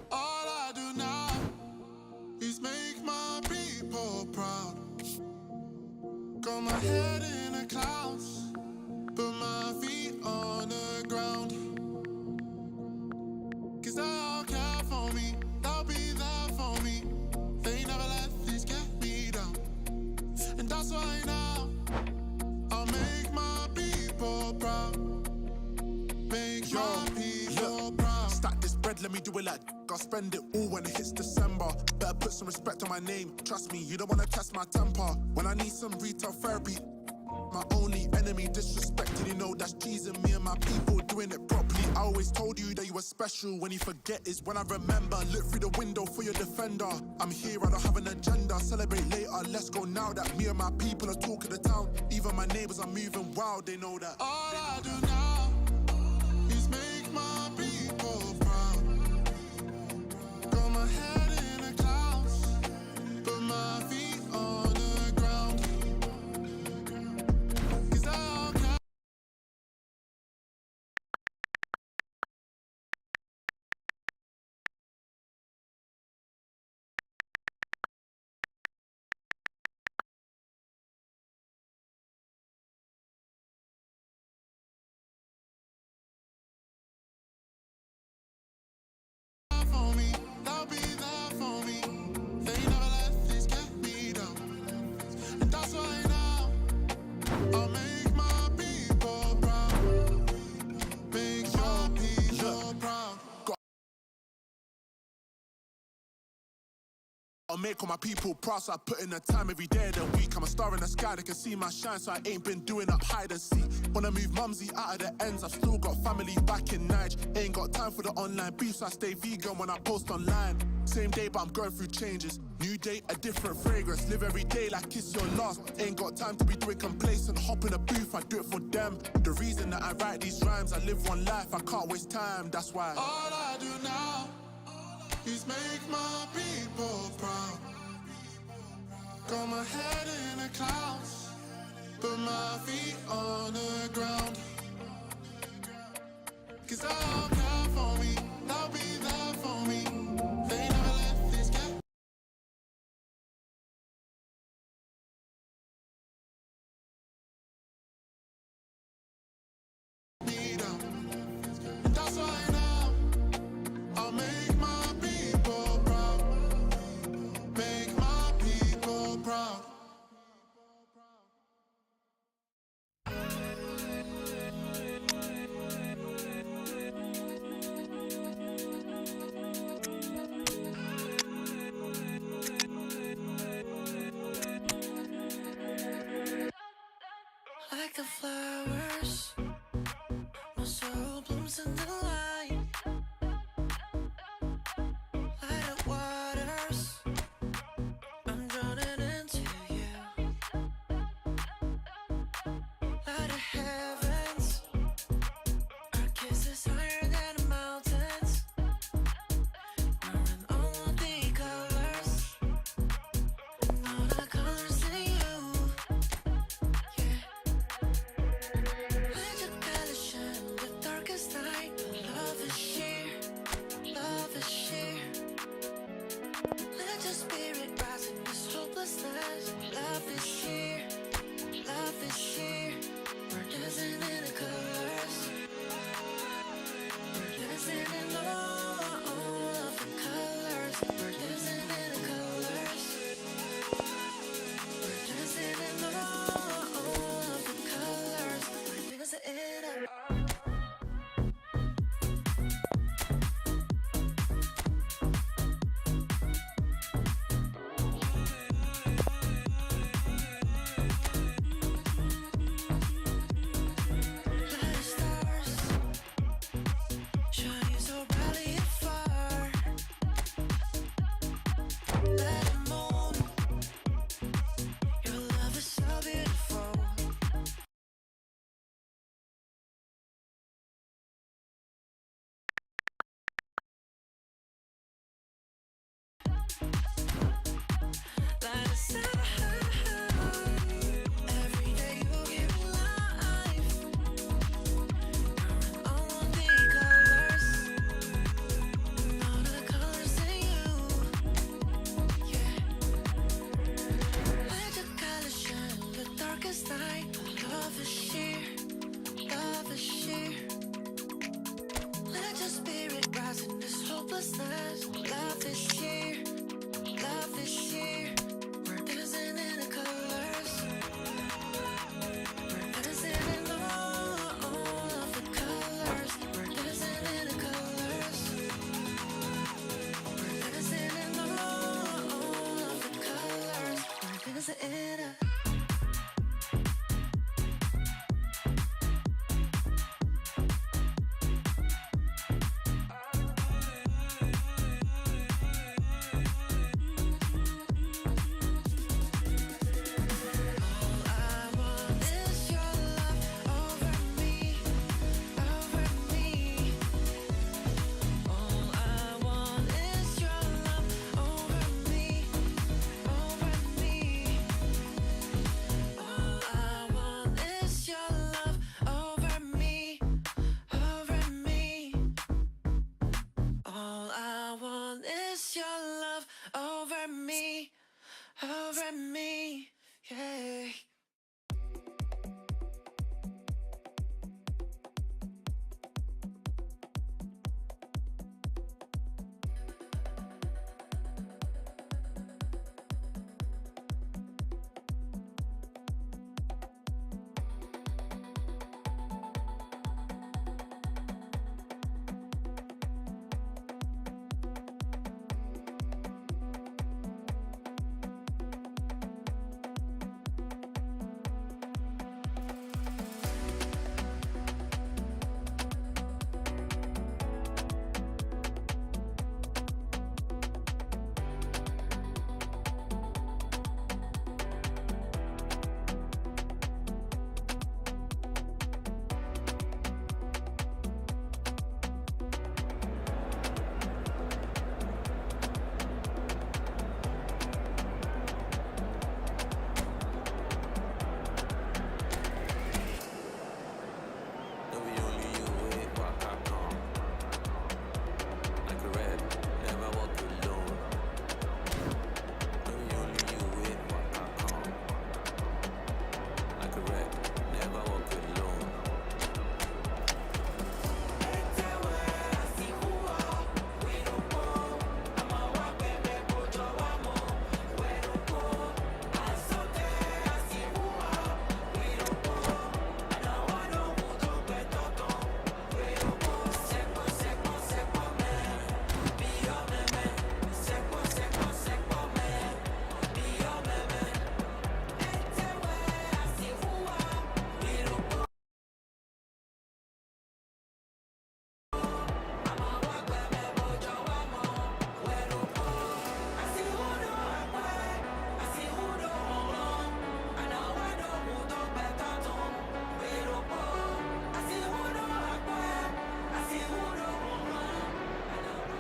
All I do now is make my people proud. Got my head in the clouds, put my feet on the ground. Cause they all care for me, they'll be there for me. They never let this get me down. And that's why now I'll make my people proud. Make my people proud. Stack this bread, let me do it like I'll spend it all when it hits December. Better put some respect on my name. Trust me, you don't wanna test my temper. When I need some retail therapy, my only enemy disrespected, you know that's cheesing me and my people doing it properly. I always told you that you were special. When you forget is when I remember. Look through the window for your defender. I'm here, I don't have an agenda. Celebrate later, let's go now that me and my people are talking the town. Even my neighbors are moving wild, they know that. All I do now is make my people proud. Got my head in the clouds, put my feet on the ground. Cause I all care. For me, they'll be there for me. They never let this get me down. And that's why now I'll make my people proud. Make your people proud. I'll make all my people proud, so I put in the time every day of the week. I'm a star in the sky, they can see my shine, so I ain't been doing up hide and seek. Wanna move mumsy out of the ends, I've still got family back in Nige. Ain't got time for the online beef, so I stay vegan when I post online. Same day, but I'm going through changes. New day, a different fragrance. Live every day like it's your last. Ain't got time to be doing complacent. Hop in a booth, I do it for them. The reason that I write these rhymes, I live one life, I can't waste time, that's why. All I do now is make my people proud. Got my head in the clouds, put my feet on the ground. Cause they all care for me, they'll be there for me. They never let this get me down. And that's why now I'll make my people proud. Make my people proud. restlessness. Love this year, love this year. We're dancing in the colors. We're dancing in all of the colors. We're dancing in the colors. We're dancing in all of the colors. We're dancing in a over me, yeah.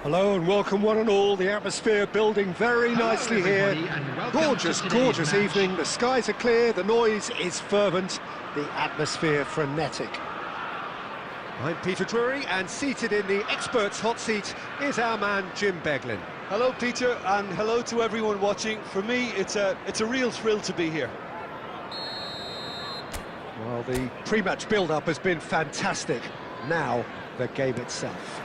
Hello and welcome one and all. The atmosphere building very nicely here. Gorgeous, gorgeous evening. The skies are clear, the noise is fervent, the atmosphere frenetic. I'm Peter Drury, and seated in the experts' hot seat is our man Jim Beglin. Hello Peter, and hello to everyone watching. For me, it's a real thrill to be here. Well, the pre-match build-up has been fantastic. Now, the game itself.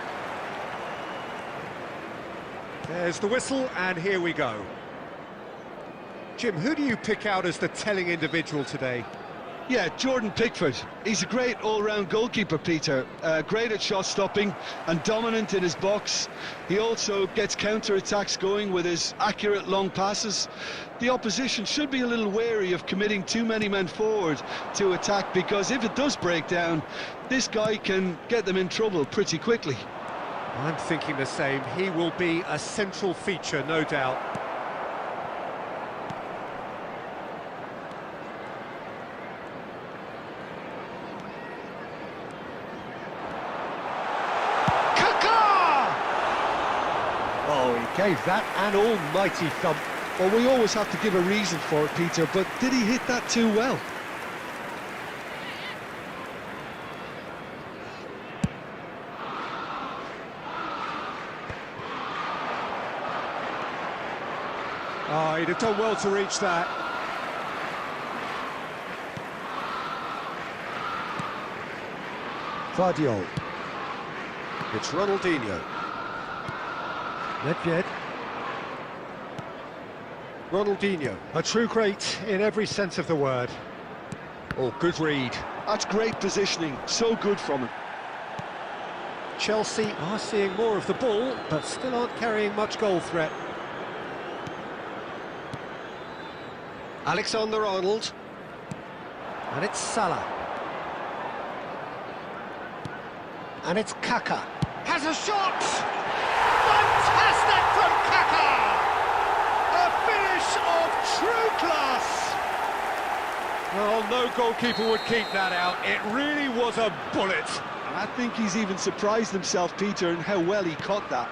There's the whistle, and here we go. Jim, who do you pick out as the telling individual today? Yeah, Jordan Pickford. He's a great all-round goalkeeper, Peter. Great at shot stopping and dominant in his box. He also gets counter-attacks going with his accurate long passes. The opposition should be a little wary of committing too many men forward to attack, because if it does break down, this guy can get them in trouble pretty quickly. I'm thinking the same. He will be a central feature, no doubt. Oh, he gave that an almighty thump. Well, we always have to give a reason for it, Peter, but did he hit that too well? Oh, he'd have done well to reach that. Vardiol. It's Ronaldinho. Nedved. Ronaldinho, a true great in every sense of the word. Oh, good read. That's great positioning, so good from him. Chelsea are seeing more of the ball, but still aren't carrying much goal threat. Alexander-Arnold. And it's Salah. And it's Kaka. Has a shot! Fantastic from Kaka! A finish of true class! Well, no goalkeeper would keep that out. It really was a bullet. And I think he's even surprised himself, Peter, in how well he caught that.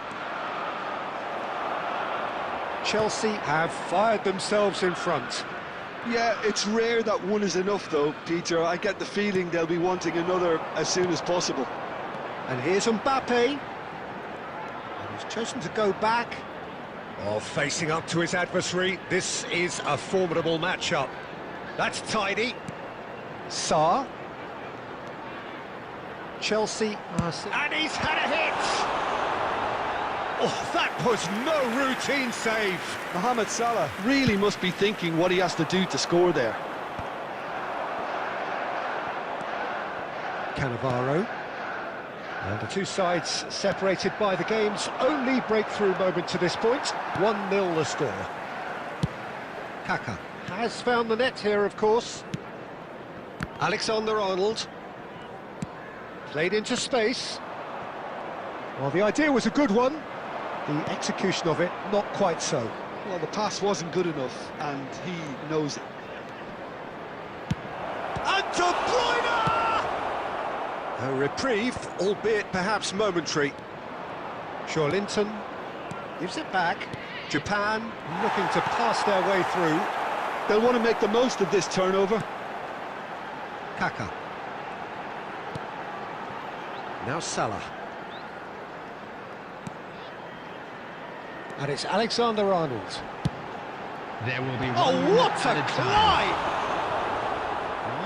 Chelsea have fired themselves in front. Yeah, it's rare that one is enough, though, Peter. I get the feeling they'll be wanting another as soon as possible. And here's Mbappe. And he's chosen to go back. Oh, facing up to his adversary. This is a formidable matchup. That's tidy. Sarr. Chelsea. And he's had a hit! Oh, that was no routine save. Mohamed Salah really must be thinking what he has to do to score there. Cannavaro. And the two sides separated by the game's only breakthrough moment to this point. 1-0 the score. Kaka has found the net here, of course. Alexander-Arnold. Played into space. Well, the idea was a good one. The execution of it, not quite so. Well, the pass wasn't good enough, and he knows it. And De Bruyne! A reprieve, albeit perhaps momentary. Linton gives it back. Japan looking to pass their way through. They'll want to make the most of this turnover. Kaka. Now Salah. And it's Alexander-Arnold. There will be Oh, what a glide!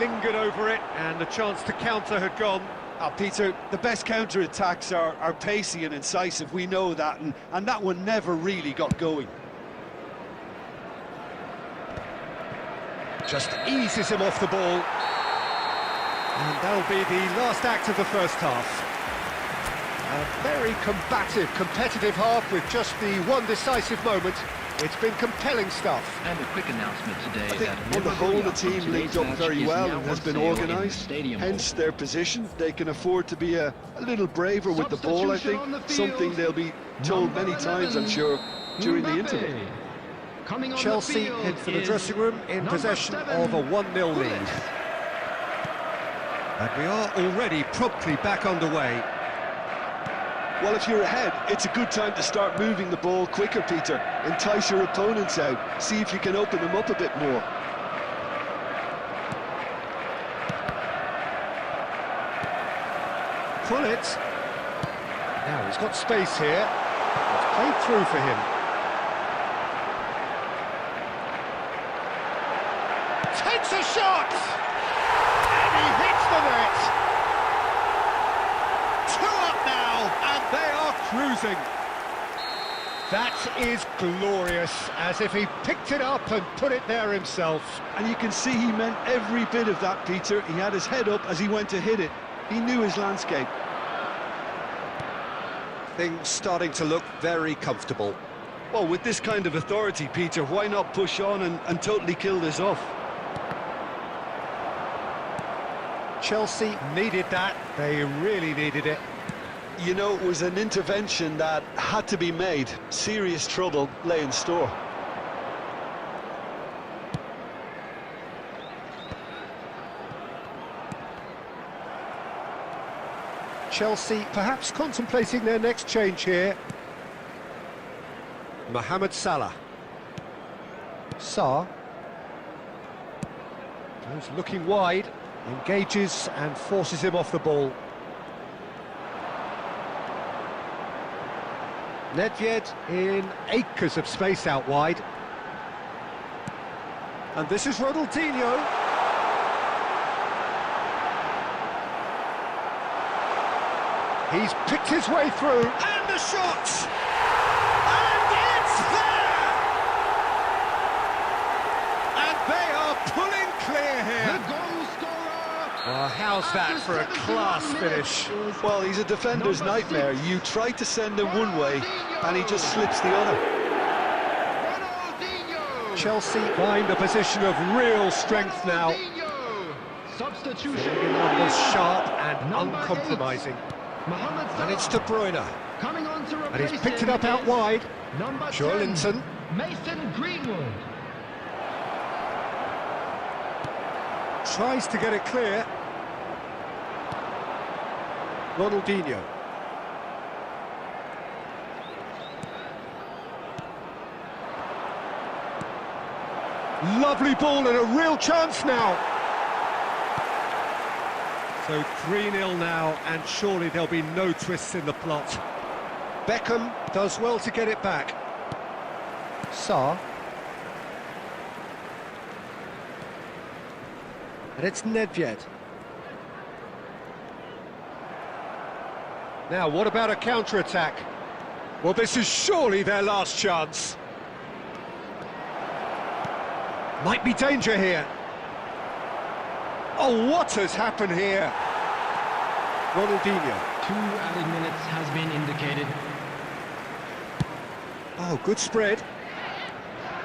Lingered over it, and the chance to counter had gone. Peter, the best counter-attacks are pacey and incisive, we know that, and that one never really got going. Just eases him off the ball. And that'll be the last act of the first half. A very combative, competitive half with just the one decisive moment. It's been compelling stuff. And a quick announcement today that on the whole, the team linked up very well and has been organised. Hence their position. They can afford to be a little braver with the ball, I think. Something they'll be told many times, I'm sure, during the interval. Chelsea head for the dressing room in possession of a 1-0 lead. And we are already promptly back underway. Well, if you're ahead, it's a good time to start moving the ball quicker, Peter. Entice your opponents out. See if you can open them up a bit more. Pull it. Now he's got space here. It's played through for him. Takes a shot! And he hits the net! And they are cruising. That is glorious, as if he picked it up and put it there himself. And you can see he meant every bit of that, Peter. He had his head up as he went to hit it. He knew his landscape. Things starting to look very comfortable. Well, with this kind of authority, Peter, why not push on and totally kill this off? Chelsea needed that. They really needed it. You know, it was an intervention that had to be made. Serious trouble lay in store. Chelsea perhaps contemplating their next change here. Mohamed Salah. Sarr. Goes looking wide, engages and forces him off the ball. Nedved in acres of space out wide. And this is Ronaldinho. He's picked his way through. And the shot! Well, how's that for a class finish? Well, he's a defender's nightmare. You try to send him one way, and he just slips the other. Chelsea find a position of real strength now. Substitution. Numbers sharp and uncompromising. And it's De Bruyne. Coming on to And he's picked it up out wide. Joelinton. Mason Greenwood. Tries to get it clear. Ronaldinho. Lovely ball and a real chance now. So 3-0 now, and surely there'll be no twists in the plot. Beckham does well to get it back. Sarr. And it's Nedved. Now, what about a counter-attack? Well, this is surely their last chance. Might be danger here. Oh, what has happened here? Ronaldinho. 2 added minutes has been indicated. Oh, good spread.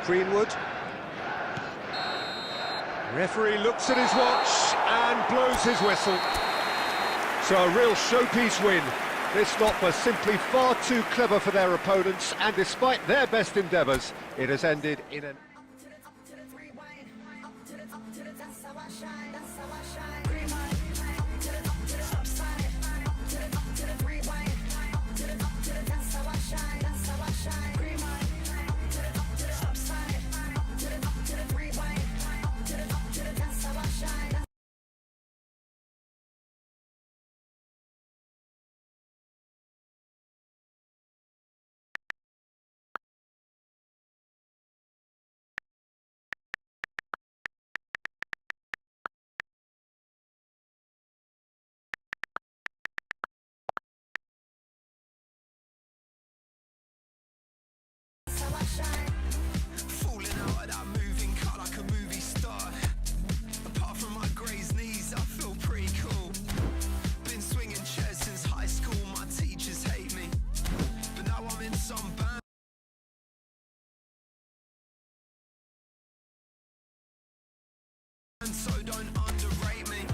Greenwood. Referee looks at his watch and blows his whistle. So a real showpiece win. This lot was simply far too clever for their opponents, and despite their best endeavours, it has ended in an... Falling out of that moving car like a movie star. Apart from my grazed knees, I feel pretty cool. Been swinging chairs since high school, my teachers hate me. But now I'm in some band. And so don't underrate me.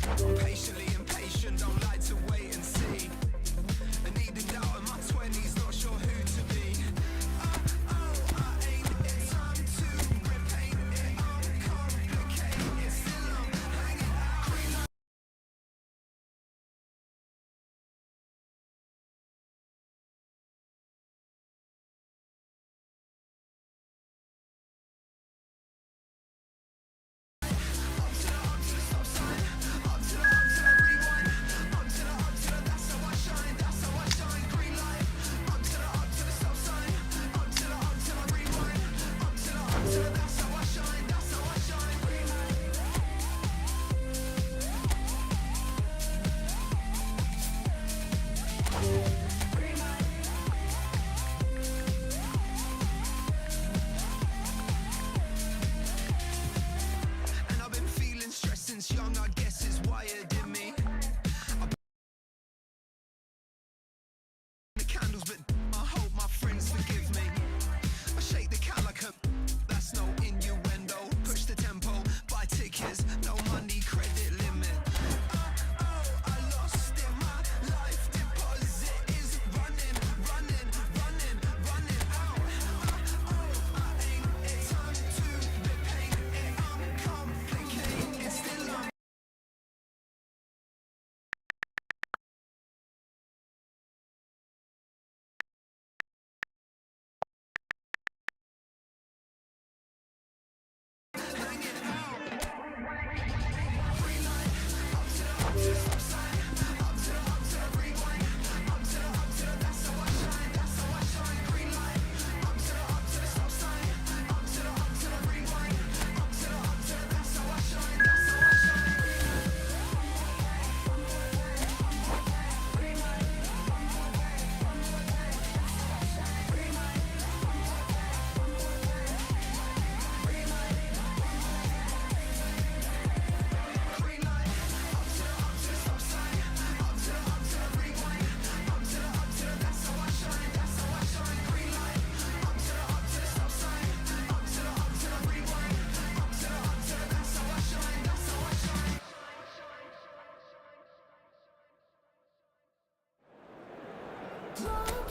I'm patiently impatient, don't like to wait and see. And needing doubt in my 20s, not sure who to be. Oh,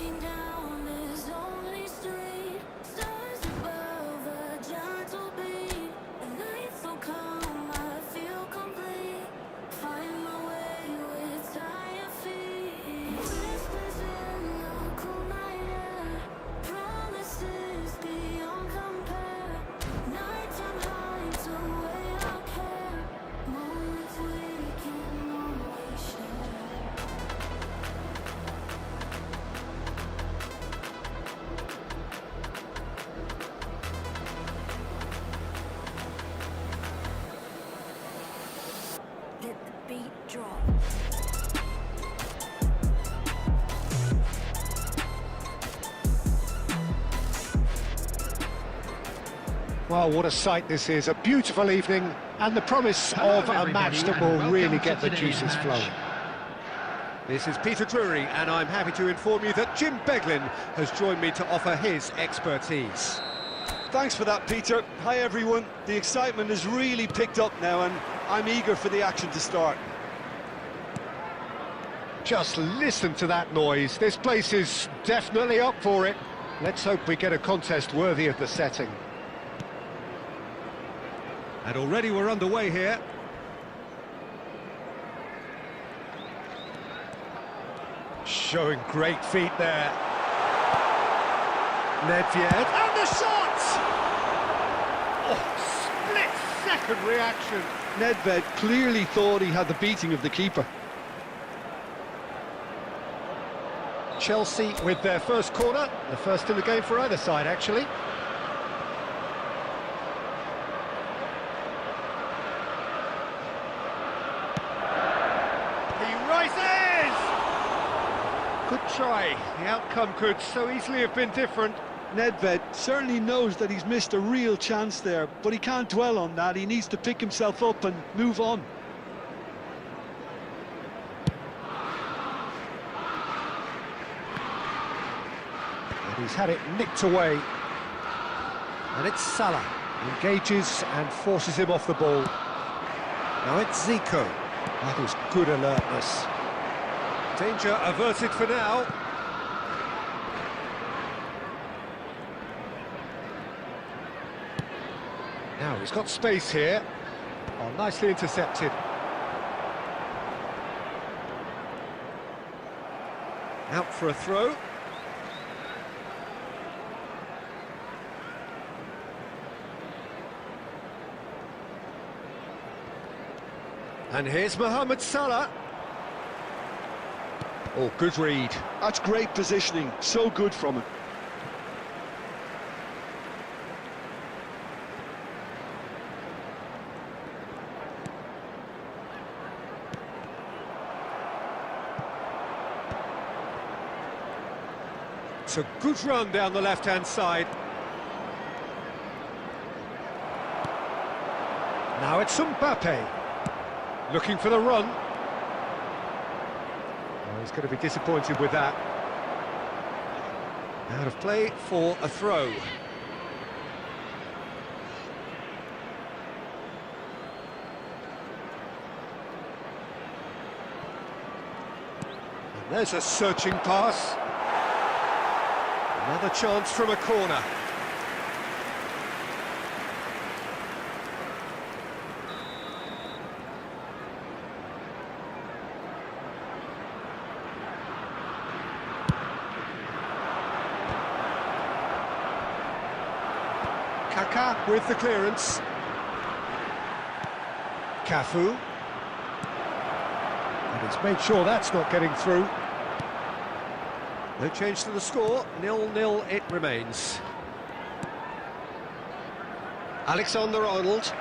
Walking down this lonely street, stars above a gentle beat. The night so calm, I feel complete. Find my way with tired feet. Whispers in the cool night air, promises beyond compare. Nighttime hides away our care, moments we can always share. Let the beat drop. Well, what a sight this is. A beautiful evening and the promise of a match that will really get the juices flowing. This is Peter Drury, and I'm happy to inform you that Jim Beglin has joined me to offer his expertise. Thanks for that, Peter. Hi, everyone. The excitement has really picked up now, and I'm eager for the action to start. Just listen to that noise. This place is definitely up for it. Let's hope we get a contest worthy of the setting. And already we're underway here. Showing great feet there. Nedved, and the shot! Oh, split-second reaction. Nedved clearly thought he had the beating of the keeper. Chelsea with their first corner, the first in the game for either side, actually. He rises! Good try. The outcome could so easily have been different. Nedved certainly knows that he's missed a real chance there, but he can't dwell on that. He needs to pick himself up and move on. And he's had it nicked away. And it's Salah. Engages and forces him off the ball. Now it's Zico. That is good alertness. Danger averted for now. Now he's got space here. Oh, nicely intercepted. Out for a throw. And here's Mohamed Salah. Oh, good read. That's great positioning, so good from him. It's a good run down the left-hand side. Now it's Mbappe. Looking for the run. Oh, he's going to be disappointed with that. Out of play for a throw. And there's a searching pass. Another chance from a corner. Kaka with the clearance. Cafu. And he's made sure that's not getting through. No change to the score, 0-0 it remains. Alexander-Arnold.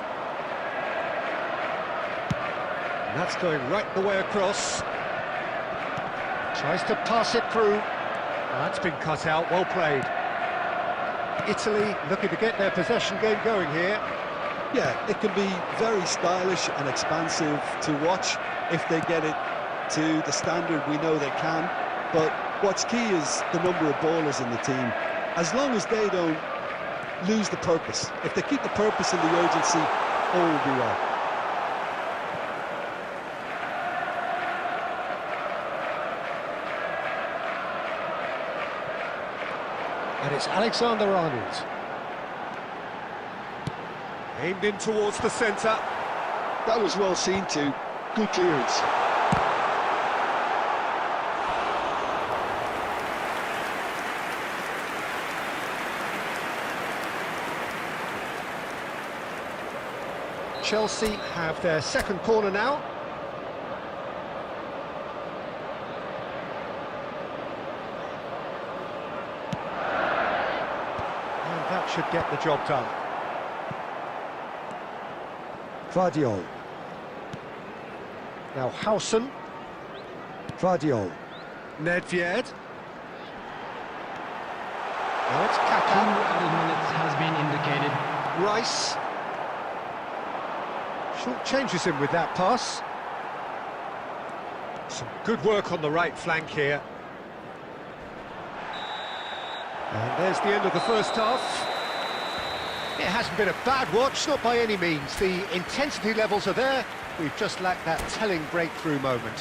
And that's going right the way across. Tries to pass it through. That's been cut out, well played. Italy looking to get their possession game going here. Yeah, it can be very stylish and expansive to watch if they get it to the standard we know they can. But what's key is the number of ballers in the team. As long as they don't lose the purpose, if they keep the purpose and the urgency, all will be well. And it's Alexander-Arnold. Aimed in towards the centre. That was well seen too. Good clearance. Chelsea have their second corner now. And that should get the job done. Vardiol. Now Howson. Vardiol. Nedved. Now it's 2 Kaka. added minutes has been indicated. Rice. Short changes him with that pass. Some good work on the right flank here. And there's the end of the first half. It hasn't been a bad watch, not by any means. The intensity levels are there. We've just lacked that telling breakthrough moment.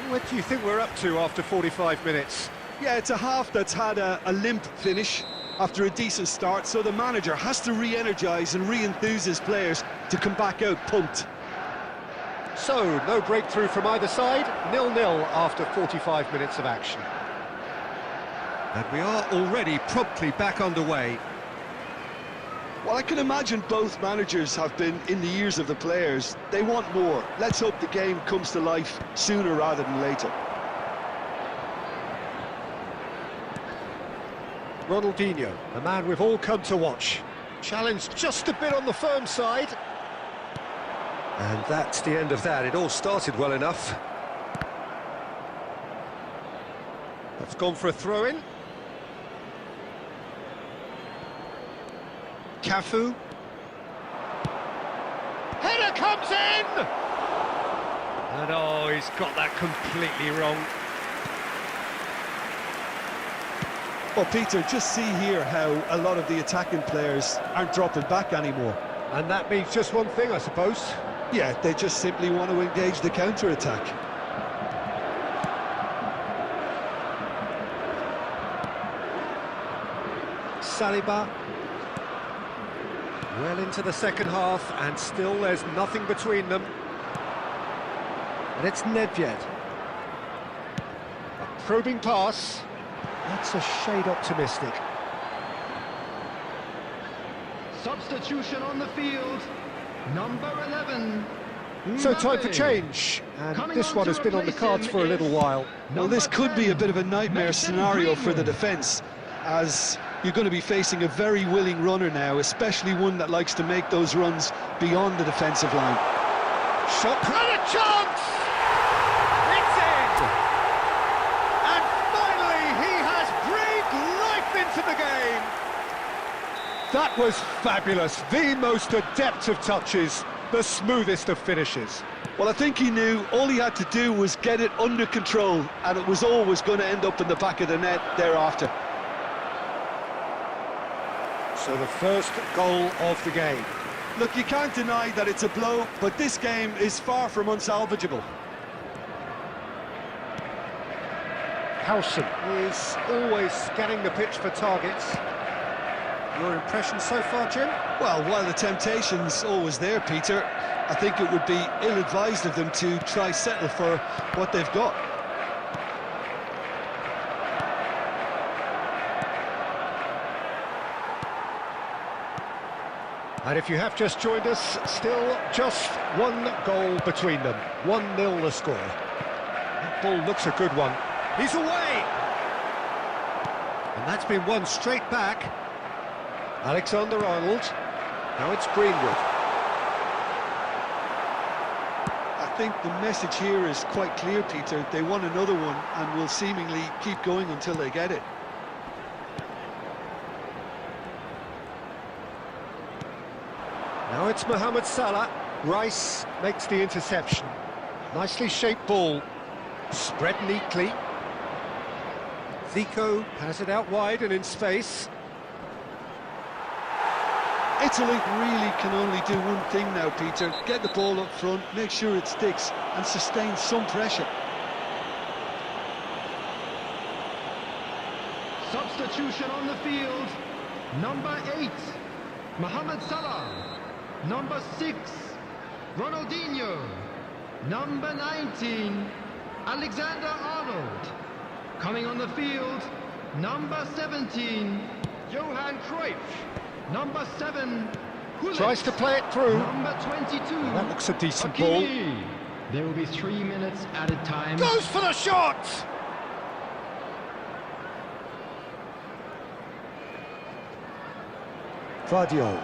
What do you think we're up to after 45 minutes? Yeah, it's a half that's had a limp finish after a decent start, so the manager has to re-energise and re-enthuse his players to come back out pumped. So, no breakthrough from either side, 0-0 after 45 minutes of action. And we are already promptly back underway. Well, I can imagine both managers have been in the ears of the players. They want more. Let's hope the game comes to life sooner rather than later. Ronaldinho, the man we've all come to watch. Challenged just a bit on the firm side. And that's the end of that. It all started well enough. That's gone for a throw-in. Cafu. Header comes in! And oh, he's got that completely wrong. Well, Peter, just see here how a lot of the attacking players aren't dropping back anymore. And that means just one thing, I suppose. Yeah, they just simply want to engage the counter-attack. Saliba. Well into the second half, and still there's nothing between them. And it's Nedved. A probing pass. That's a shade optimistic. Substitution on the field. Number 11. So time for Mbappe. change, and Coming this on one to has been on the replace cards him for a little is while. Well, this could be a bit of a nightmare Mason scenario for the Greenwood. defence, as you're going to be facing a very willing runner now, especially one that likes to make those runs beyond the defensive line. Shot and a chance! It's in! And finally he has breathed life into the game! That was fabulous, the most adept of touches, the smoothest of finishes. Well, I think he knew all he had to do was get it under control, and it was always going to end up in the back of the net thereafter. So the first goal of the game. Look, you can't deny that it's a blow, but this game is far from unsalvageable. Howson is always scanning the pitch for targets. Your impression so far, Jim? Well, while the temptation's always there, Peter, I think it would be ill-advised of them to try settle for what they've got. And if you have just joined us, still just one goal between them. 1-0 the score. That ball looks a good one. He's away! And that's been won straight back. Alexander-Arnold. Now it's Greenwood. I think the message here is quite clear, Peter. They want another one and will seemingly keep going until they get it. Now it's Mohamed Salah. Rice makes the interception. Nicely shaped ball. Spread neatly. Zico has it out wide and in space. Italy really can only do one thing now, Peter. Get the ball up front, make sure it sticks, and sustain some pressure. Substitution on the field. Number 8, Mohamed Salah. Number 6, Ronaldinho. Number 19, Alexander-Arnold. Coming on the field, number 17, Johan Cruyff. Number 7, Gullit. Tries to play it through. Number 22, That looks a decent Hakimi. There will be 3 minutes added time. ball. Goes for the shot! Vardio.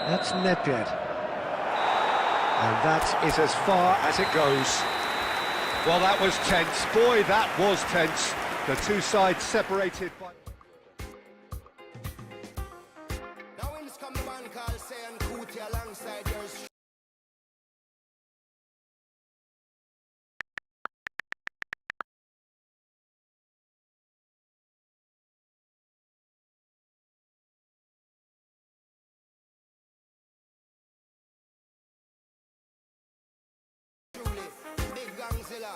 That's Nedved. And that is as far as it goes. Well, that was tense. Boy, that was tense. The two sides separated by... Now when this come the man called saying Cootie alongside yours. Truly, big gangzilla.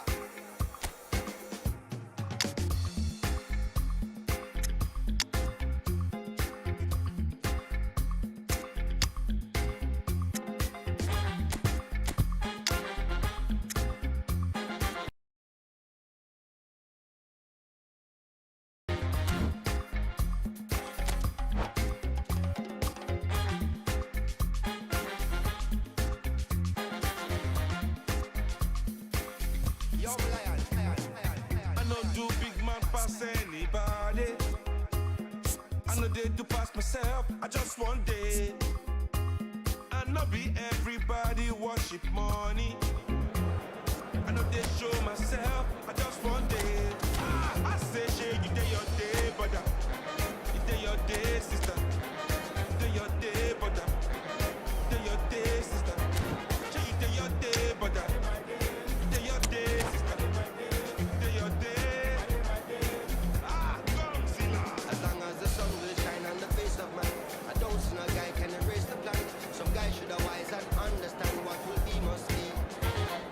Young lion. I know do big man pass anybody. I know they do pass myself. I just one day. I know be everybody worship money. I know they show myself. I just one day. I say, shey, you day your day, brother. You day your day, sister. You day your day, brother. You day your day, sister. Shey, you day your day, brother. You day your day, sister. You day your day. As long as the sun will shine on the face of man, I don't see no guy can erase the plan. Some guy should have wise and understand what will be must be.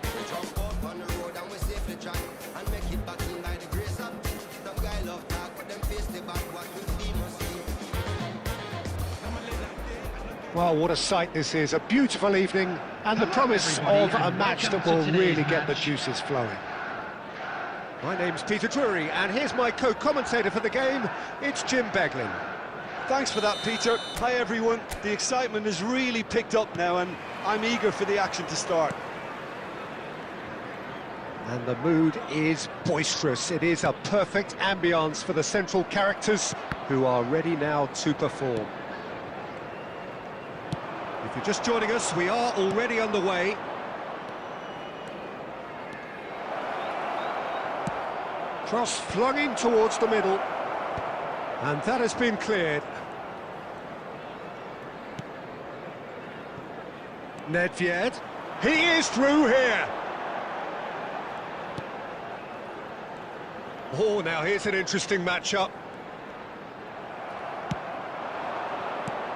We jump up on the road and we safely track and make it back in by the grace of. Some guy love talk, but them face the back. What will be must be. Well, what a sight this is. A beautiful evening and the promise of a match that will really get the juices flowing. My name's Peter Drury, and here's my co-commentator for the game. It's Jim Beglin. Thanks for that, Peter. Hi, everyone. The excitement has really picked up now, and I'm eager for the action to start. And the mood is boisterous. It is a perfect ambience for the central characters who are ready now to perform. If you're just joining us, we are already underway. Cross flung in towards the middle. And that has been cleared. Nedved. He is through here. Oh, now here's an interesting matchup.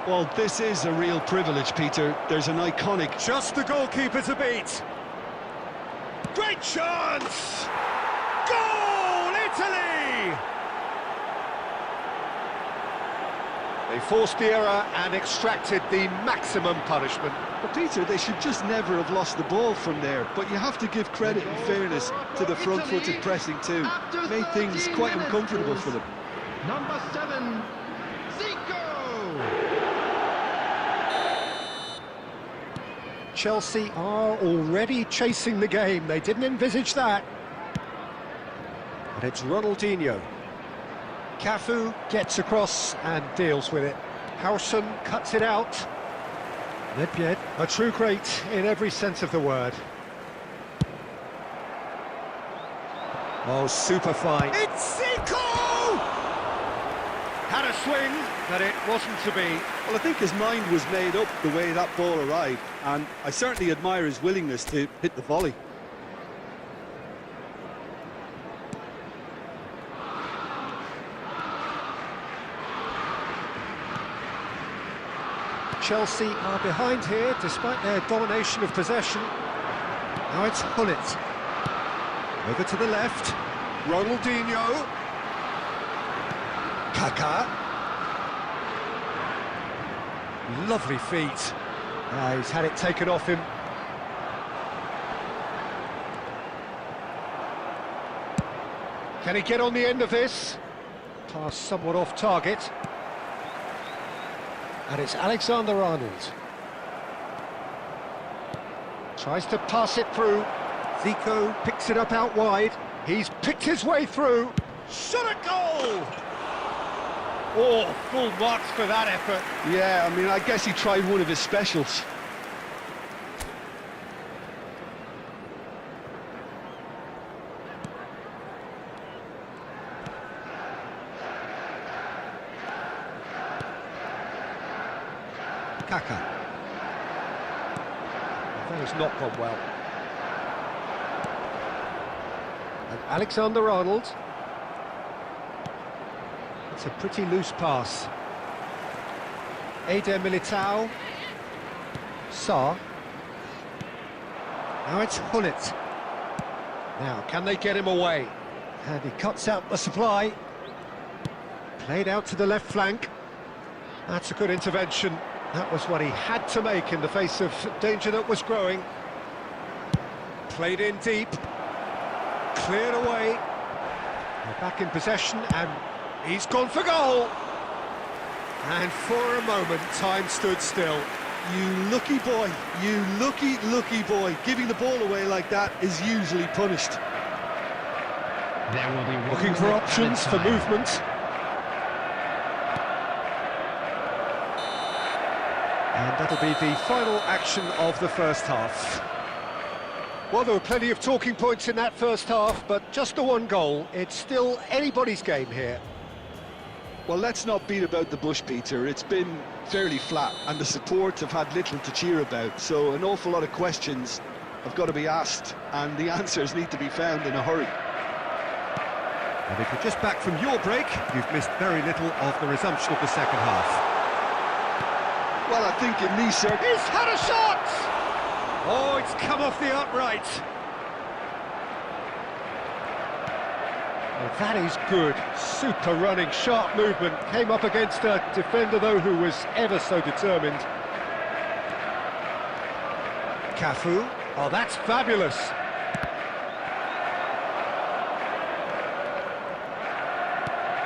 Well, this is a real privilege, Peter. There's an iconic... Just the goalkeeper to beat. Great chance! Goal, Italy! They forced the error and extracted the maximum punishment. But Peter, they should just never have lost the ball from there. But you have to give credit and fairness to the front-footed pressing too. Made things quite uncomfortable for them. Number 7, Zico. Chelsea are already chasing the game. They didn't envisage that. But it's Ronaldinho. Cafu gets across and deals with it. Howson cuts it out. Nedved, a true great in every sense of the word. Oh, super fine. It's Zico! Had a swing, but it wasn't to be. Well, I think his mind was made up the way that ball arrived, and I certainly admire his willingness to hit the volley. Chelsea are behind here despite their domination of possession. Now it's Gullit. Over to the left. Ronaldinho. Kaká. Lovely feet. He's had it taken off him. Can he get on the end of this? Pass somewhat off target. And it's Alexander-Arnold. Tries to pass it through. Zico picks it up out wide. He's picked his way through. Shot a goal! Oh, full marks for that effort. Yeah, I mean, I guess he tried one of his specials. Kaká. That has not gone well. And Alexander-Arnold. It's a pretty loose pass. Eder Militao. Sarr. Now it's Hullet. Now, can they get him away? And he cuts out the supply. Played out to the left flank. That's a good intervention. That was what he had to make in the face of danger that was growing. Played in deep. Cleared away. They're back in possession and he's gone for goal. And for a moment, time stood still. You lucky boy, you lucky boy. Giving the ball away like that is usually punished. There will be one Looking for minute options added for time. movement. And that'll be the final action of the first half. Well, there were plenty of talking points in that first half, but just the one goal. It's still anybody's game here. Well, let's not beat about the bush, Peter. It's been fairly flat, and the support have had little to cheer about, so an awful lot of questions have got to be asked, and the answers need to be found in a hurry. And if you're just back from your break, you've missed very little of the resumption of the second half. Well, I think in these circumstances... He's had a shot! Oh, it's come off the upright. Well, that is good. Super running, sharp movement. Came up against a defender, though, who was ever so determined. Cafu. Oh, that's fabulous.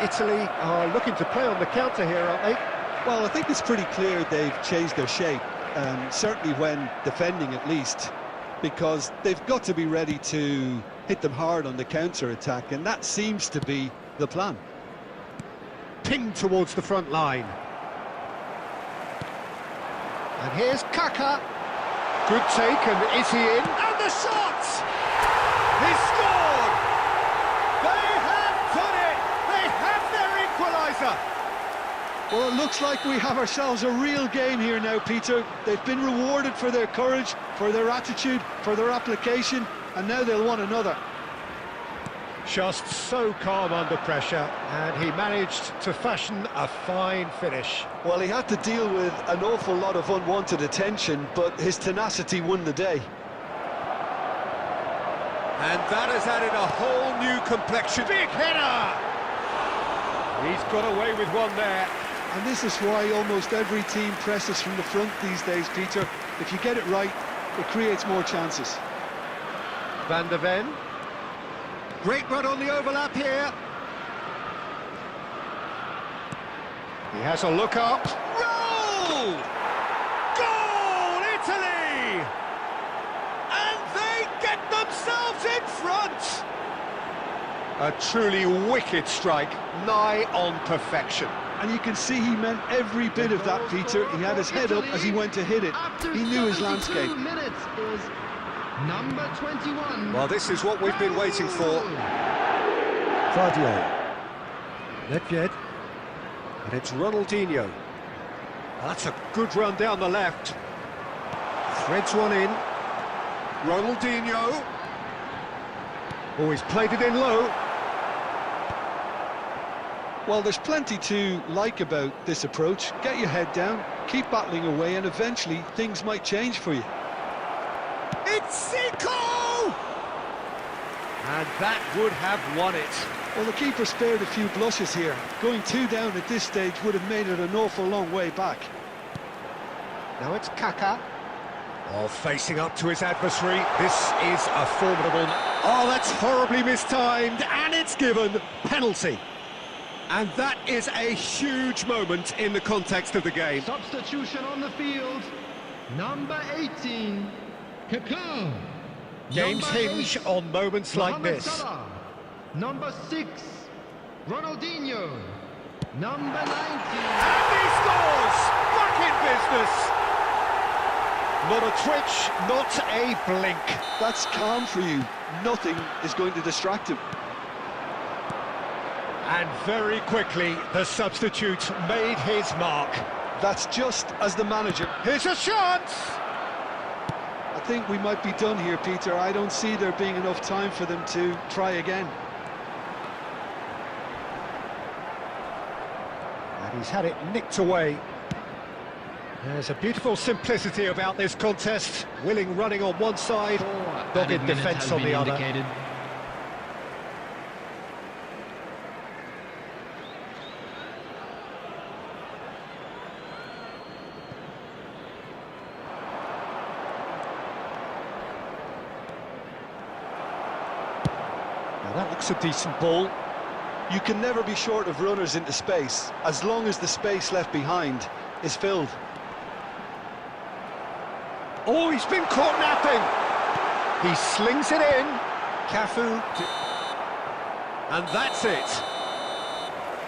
Italy are looking to play on the counter here, aren't they? Well, I think it's pretty clear they've changed their shape, certainly when defending at least, because they've got to be ready to hit them hard on the counter-attack, and that seems to be the plan. Pinged towards the front line. And here's Kaká. Good take, and is he in? And the shot! He scored! They have done it! They have their equaliser! Well, it looks like we have ourselves a real game here now, Peter. They've been rewarded for their courage, for their attitude, for their application, and now they'll want another. Just so calm under pressure, and he managed to fashion a fine finish. Well, he had to deal with an awful lot of unwanted attention, but his tenacity won the day. And that has added a whole new complexion. Big header! He's got away with one there. And this is why almost every team presses from the front these days, Peter. If you get it right, it creates more chances. Van der Ven. Great run on the overlap here. He has a look up. Roll! Goal, Italy! And they get themselves in front! A truly wicked strike, nigh on perfection. And you can see he meant every bit of that, Peter. He had his head up as he went to hit it. He knew his landscape. Minutes is number 21. Well, this is what we've been waiting for. Guardiola. Nedved. And it's Ronaldinho. That's a good run down the left. Threads one in. Ronaldinho. Oh, he's played it in low. Well, there's plenty to like about this approach. Get your head down, keep battling away, and eventually things might change for you. It's Zico! And And that would have won it. Well, the keeper spared a few blushes here. Going 2 down at this stage would have made it an awful long way back. Now it's Kaka. Oh, facing up to his adversary. This is a formidable... Oh, that's horribly mistimed, and it's given penalty. And that is a huge moment in the context of the game. Substitution on the field. Number 18, Kakao. Games Number hinge 8, on moments like Mohamed this. Salah. Number 6, Ronaldinho. Number 19. And he scores! Back in business! Not a twitch, not a blink. That's calm for you. Nothing is going to distract him. And very quickly, the substitute made his mark. That's just as the manager. Here's a chance! I think we might be done here, Peter. I don't see there being enough time for them to try again. And he's had it nicked away. There's a beautiful simplicity about this contest. Willing running on one side, dogged defence on the other. Indicated. Now that looks a decent ball. You can never be short of runners into space, as long as the space left behind is filled. Oh, he's been caught napping. He slings it in. Cafu. And that's it.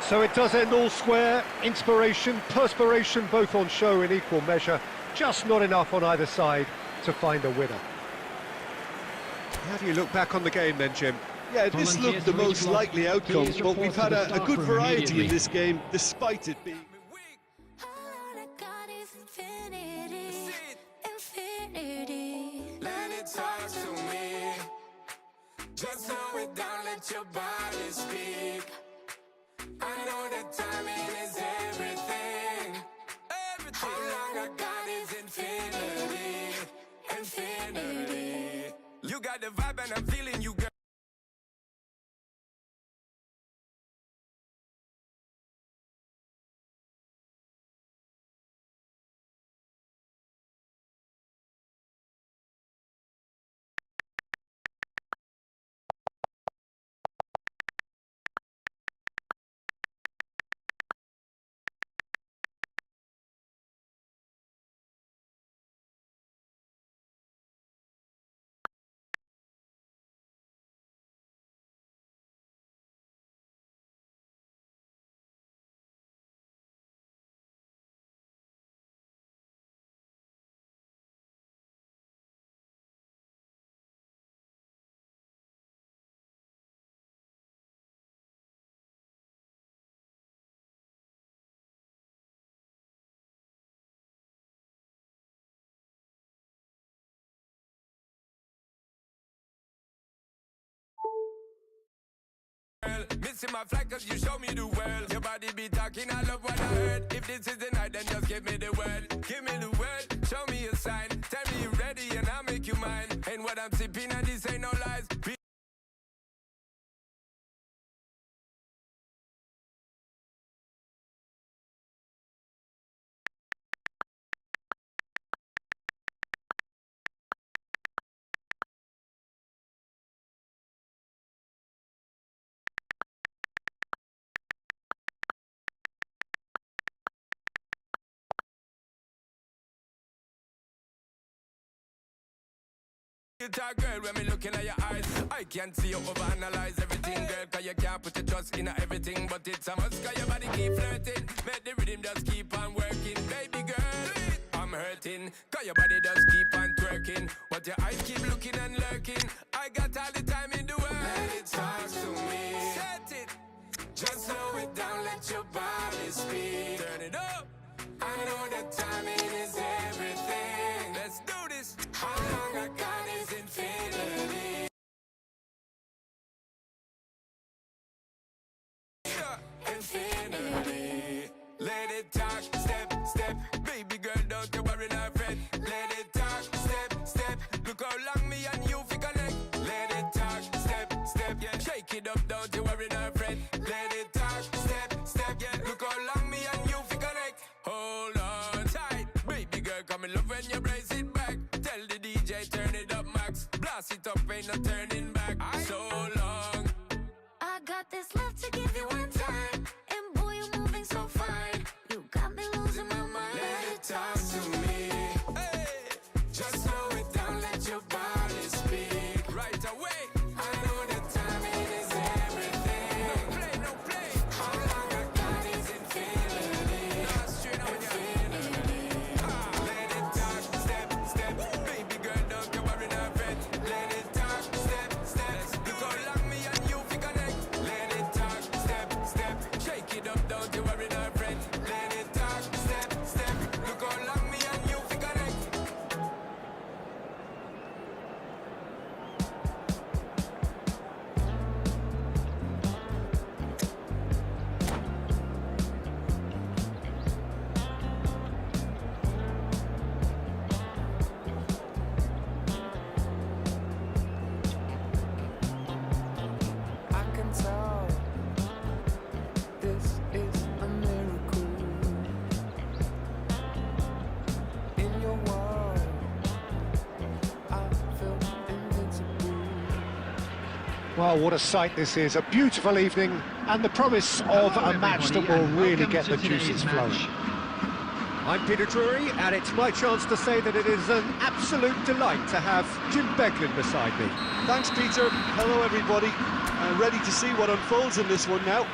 So it does end all square. Inspiration, perspiration, both on show in equal measure. Just not enough on either side to find a winner. How do you look back on the game then, Jim? Yeah, this looked the most likely outcome, Please but we've had report to the a good staff room variety in immediately. this game, despite it being... All I got is infinity, infinity. Let it talk to me. Just slow it down, let your body speak. I know that timing is everything. How long I got is infinity, infinity. You got the vibe and I'm feeling you, girl. Missing my flight cause you show me the world. Your body be talking, I love what I heard. If this is the night, then just give me the word. Give me the word, show me a sign. Tell me you're ready and I'll make you mine. Ain't what I'm sipping and this ain't no lies. You talk, girl, when me looking at your eyes, I can't see you overanalyze everything, girl, cause you can't put your trust in everything, but it's a must, cause your body keep flirting, make the rhythm just keep on working, baby girl, I'm hurting, cause your body just keep on twerking, but your eyes keep looking and lurking, I got all the time in the world, let it talk to me, set it, just slow it down, let your body speak, turn it up, I know that timing is everything, let's do this, how long I got is infinity. Infinity. Let it talk, step, step. Baby girl, don't you worry, not fret. Let it talk, step, step. Look how long me and you fi connect. Let it talk, step, step. so long. I got this love to give you one time, and boy, you're moving so fine. You got me losing my mind. Let it talk to me. Hey, just slow it down, let your body speak. Right away. I know the timing is everything. No play, no play. How long I got is infinity. Nah, straight on ya. Let it talk, step, step. Baby girl, don't you worry, not fret. Let it talk, step, step. Look how long me and you fi connect. Let it talk, step, step. Shake it up, don't you worry, not fret. Let it talk, step, step. Look how long me and you fi connect. I can tell this is a miracle. In your world, I feel invincible. Well, what a sight this is. A beautiful evening and the promise of Hello, a match that everybody, will and really welcome get to the today's juices match. flowing. I'm Peter Drury, and it's my chance to say that it is an absolute delight to have Jim Beglin beside me. Thanks, Peter. Hello, everybody. I'm ready to see what unfolds in this one now.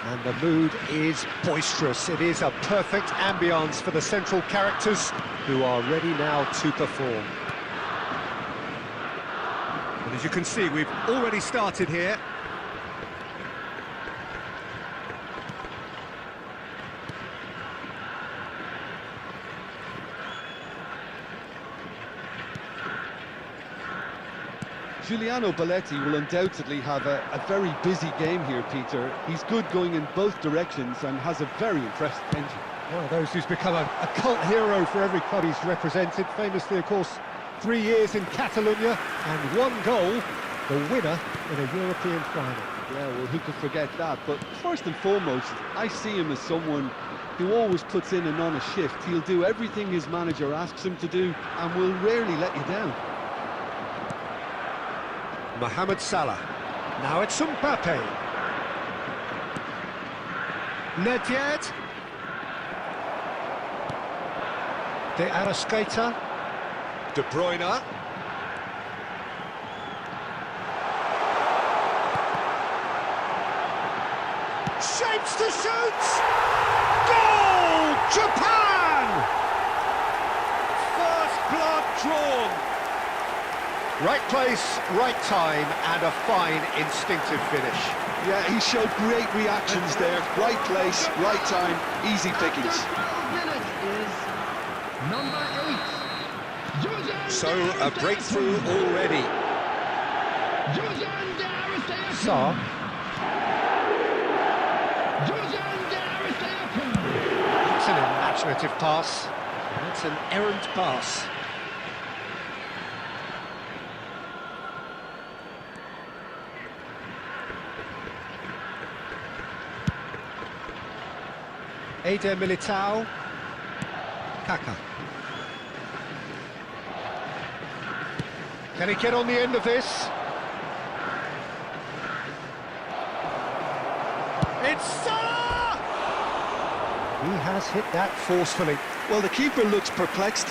And the mood is boisterous. It is a perfect ambience for the central characters who are ready now to perform. And as you can see, we've already started here. Giuliano Belletti will undoubtedly have a very busy game here, Peter. He's good going in both directions and has a very impressive engine. One of those who's become a cult hero for every club he's represented. Famously, of course, 3 years in Catalonia and 1 goal, the winner in a European final. Yeah, well, who could forget that? But first and foremost, I see him as someone who always puts in an honest shift. He'll do everything his manager asks him to do and will rarely let you down. Mohamed Salah. Now it's Mbappe. Nedved. De Arrascaeta. De Bruyne. Shapes to shoot! Goal! Japan! First blood drawn. Right place, right time, and a fine instinctive finish. Yeah, he showed great reactions there. Right place, right time, easy pickings. Minute is number 8. Jose So, a breakthrough already. Saar. That's an imaginative pass. That's an errant pass. Eder Militao. Kaka. Can he get on the end of this? It's Salah! He has hit that forcefully. Well, the keeper looks perplexed.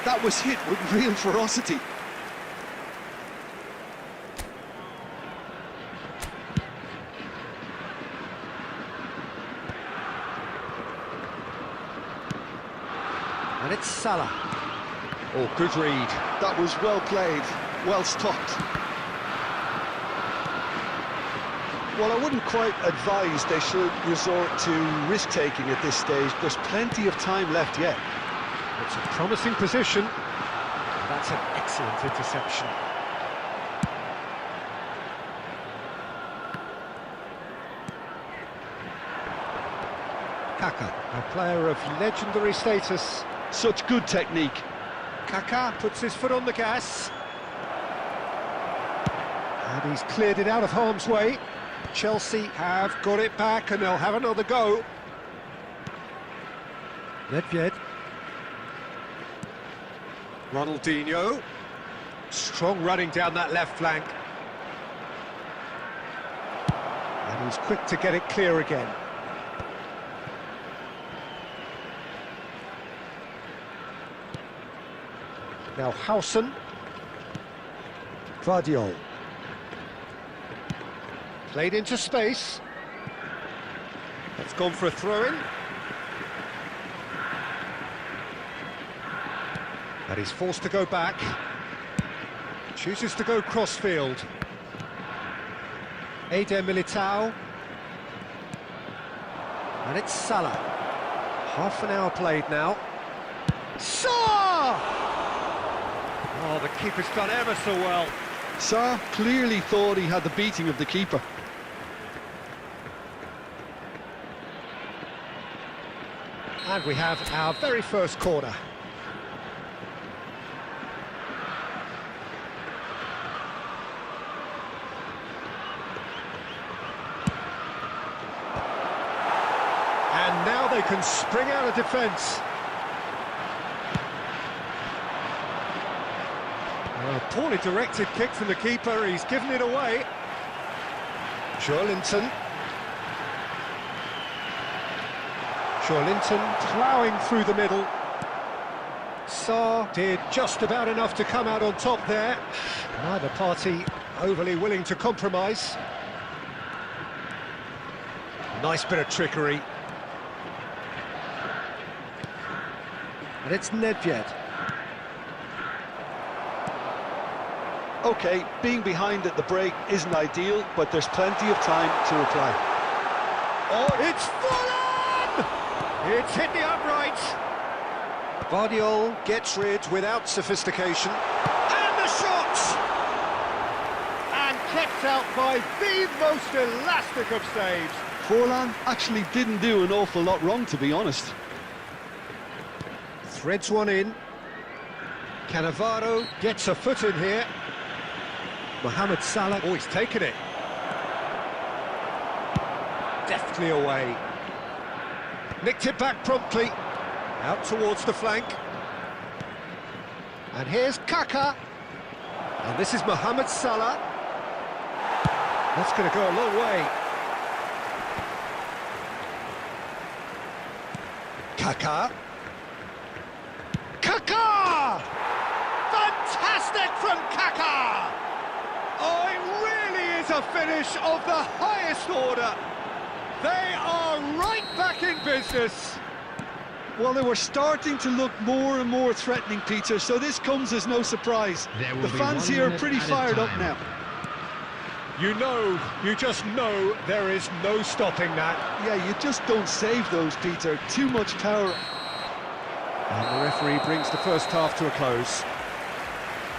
That was hit with real ferocity. And it's Salah. Oh, good read. That was well played, well stopped. Well, I wouldn't quite advise they should resort to risk-taking at this stage. There's plenty of time left yet. It's a promising position. That's an excellent interception. Kaka, a player of legendary status. Such good technique. Kaka puts his foot on the gas. And he's cleared it out of harm's way. Chelsea have got it back and they'll have another go. Nedved. Ronaldinho. Strong running down that left flank. And he's quick to get it clear again. Now Howson. Guardiol. Played into space. That's gone for a throw-in. And he's forced to go back. Chooses to go cross-field. Eder Militao. And it's Salah. Half an hour played now. Salah! Oh, the keeper's done ever so well. Sarr clearly thought he had the beating of the keeper. And we have our very first corner. And now they can spring out of defence. A poorly directed kick from the keeper, he's given it away. Joelinton. Joelinton ploughing through the middle. Sarr did just about enough to come out on top there. Neither party overly willing to compromise. Nice bit of trickery. And it's Nedved. OK, being behind at the break isn't ideal, but there's plenty of time to reply. Oh, it's Fulham! It's hit the uprights. Guardiol gets rid without sophistication. And the shot! And kept out by the most elastic of saves. Forlan actually didn't do an awful lot wrong, to be honest. Threads one in. Cannavaro gets a foot in here. Mohamed Salah, oh, he's taken it. Deftly away. Nicked it back promptly. Out towards the flank. And here's Kaka. And this is Mohamed Salah. That's going to go a long way. Kaka. Kaka! Fantastic from Kaka! Oh, it really is a finish of the highest order. They are right back in business. Well, they were starting to look more and more threatening, Peter, so this comes as no surprise. The fans here are pretty fired up now. You just know there is no stopping that. Yeah, you just don't save those, Peter. Too much power. And the referee brings the first half to a close.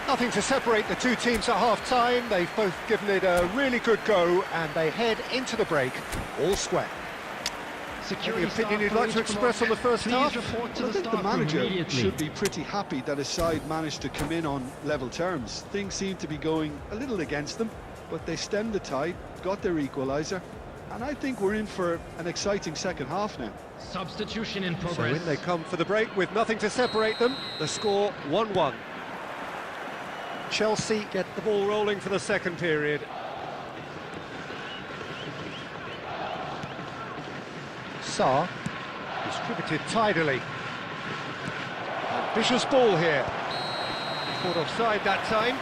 Nothing to separate the two teams at half-time. They've both given it a really good go, and they head into the break all square. Any opinion you'd like to express on the first half? I think the manager should be pretty happy that his side managed to come in on level terms. Things seem to be going a little against them, but they stemmed the tide, got their equaliser, and I think we're in for an exciting second half now. Substitution in So progress. in they come for the break with nothing to separate them. The score 1-1. Chelsea get the ball rolling for the second period. Sarr distributed tidily. Ambitious ball here. Caught offside that time.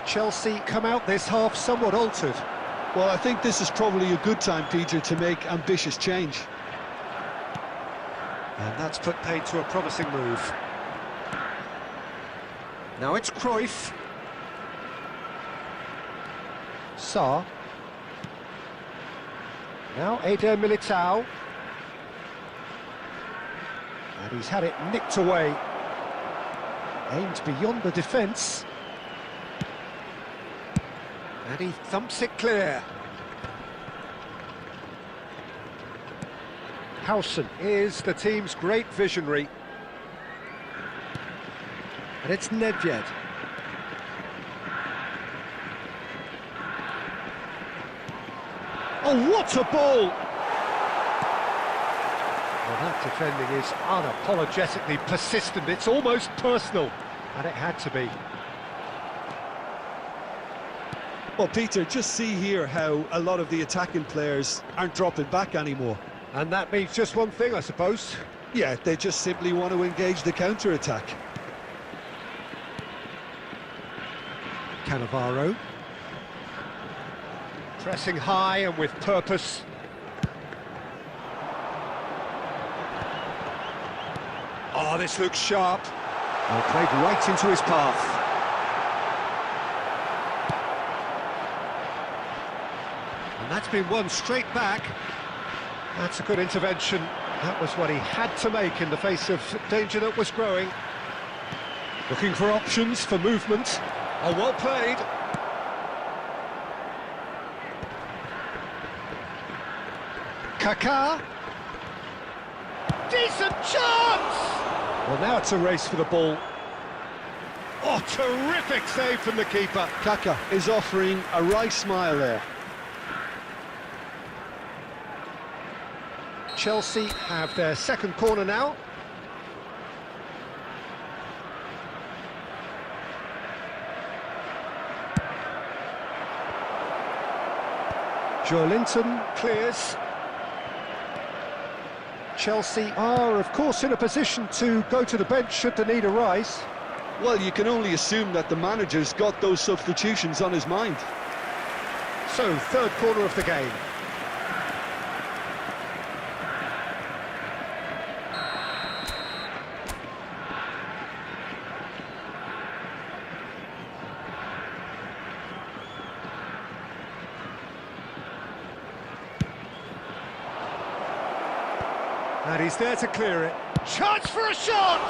Chelsea come out this half somewhat altered. Well, I think this is probably a good time, Peter, to make ambitious change. And that's put paid to a promising move. Now it's Cruyff. Sarr. Now Eder Militao. And he's had it nicked away. Aimed beyond the defence. And he thumps it clear. Howson is the team's great visionary. And it's Nedved. Oh, what a ball! Well, that defending is unapologetically persistent. It's almost personal, and it had to be. Well, Peter, just see here how a lot of the attacking players aren't dropping back anymore. And that means just one thing, I suppose. Yeah, they just simply want to engage the counter-attack. Cannavaro. Pressing high and with purpose. Oh, this looks sharp. Well, played right into his path. And that's been won straight back. That's a good intervention. That was what he had to make in the face of danger that was growing. Looking for options, for movement. Oh, well played. Kaká. Decent chance! Well, now it's a race for the ball. Oh, terrific save from the keeper. Kaká is offering a wry smile there. Chelsea have their second corner now. Joelinton clears. Chelsea are, of course, in a position to go to the bench should the need arise. Well, you can only assume that the manager's got those substitutions on his mind. So, third corner of the game. And he's there to clear it. Chance for a shot!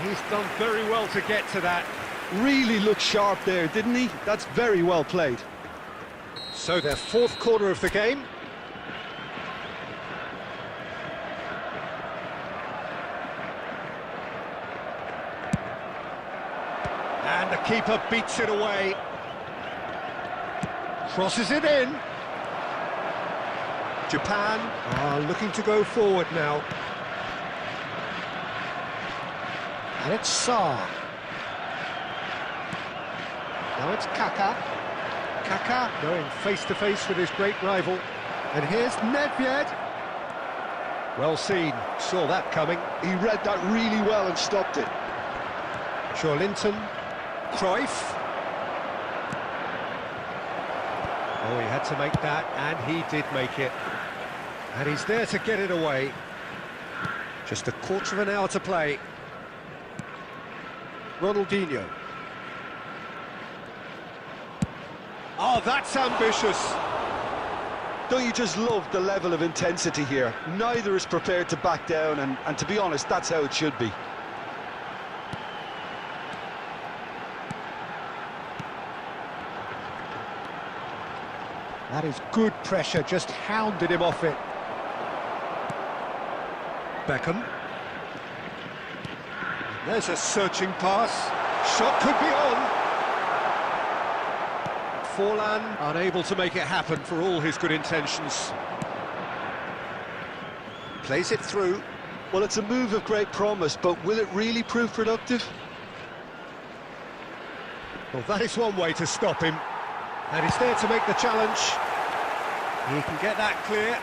He's done very well to get to that. Really looked sharp there, didn't he? That's very well played. So their fourth corner of the game. And the keeper beats it away. Crosses it in. Japan are looking to go forward now. And it's Sarr. Now it's Kaká. Kaká going face-to-face with his great rival. And here's Nedved. Well seen, saw that coming. He read that really well and stopped it. Joelinton. Cruyff. Oh, he had to make that, and he did make it. And he's there to get it away. Just a quarter of an hour to play. Ronaldinho. Oh, that's ambitious. Don't you just love the level of intensity here? Neither is prepared to back down, and to be honest, that's how it should be. That is good pressure, just hounded him off it. Beckham. There's a searching pass. Shot could be on. Forlan unable to make it happen for all his good intentions. Plays it through. Well, it's a move of great promise, but will it really prove productive? Well, that is one way to stop him. And he's there to make the challenge. He can get that clear.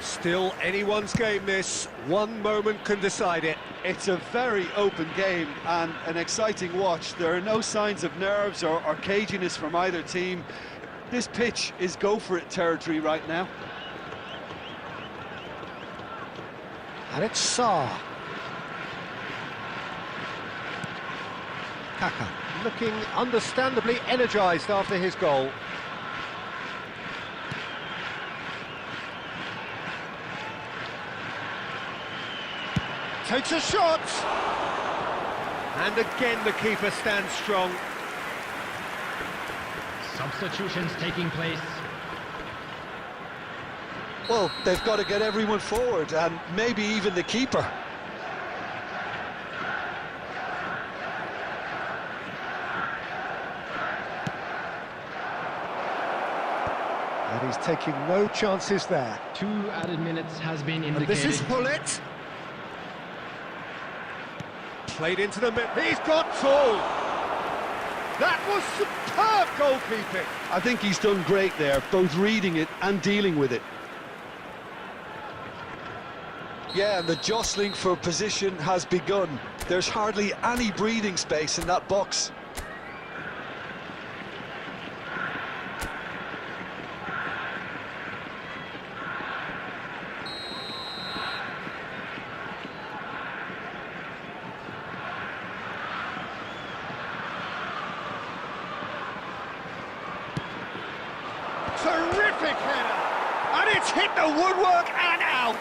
Still anyone's game, this. One moment can decide it. It's a very open game and an exciting watch. There are no signs of nerves or caginess from either team. This pitch is go-for-it territory right now. And it's Sarr. Kaká looking understandably energised after his goal. Takes a shot! And again the keeper stands strong. Substitutions taking place. Well, they've got to get everyone forward, and maybe even the keeper. But he's taking no chances there. 2 added minutes has been And indicated. this is Hullet. Played into the middle. He's got Tool. That was superb goalkeeping. I think he's done great there, both reading it and dealing with it. Yeah, and the jostling for position has begun. There's hardly any breathing space in that box. Terrific header. And it's hit the woodwork and out.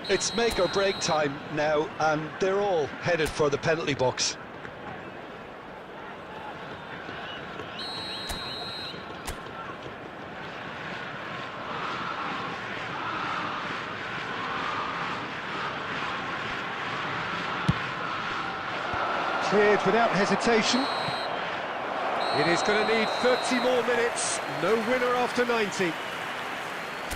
It's make or break time now, and they're all headed for the penalty box. Cleared without hesitation. It is going to need 30 more minutes. No winner after 90.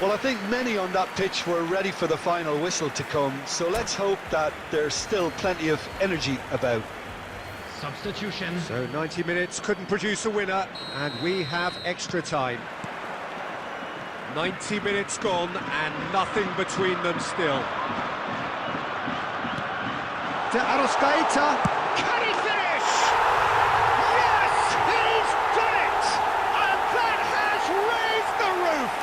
Well, I think many on that pitch were ready for the final whistle to come, so let's hope that there's still plenty of energy about. Substitution. So 90 minutes couldn't produce a winner, and we have extra time. 90 minutes gone, and nothing between them still. De Arrascaeta. Can he finish? Yes, he's done it! And that has raised the roof!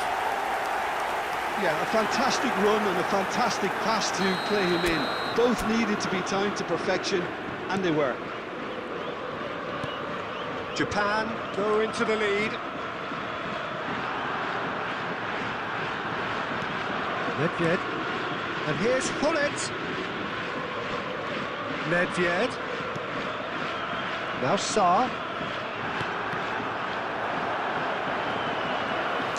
Yeah, a fantastic run and a fantastic pass to play him in. Both needed to be timed to perfection, and they were. Japan go into the lead. Nedved. And here's Hullet. Nedved. Now Sarr.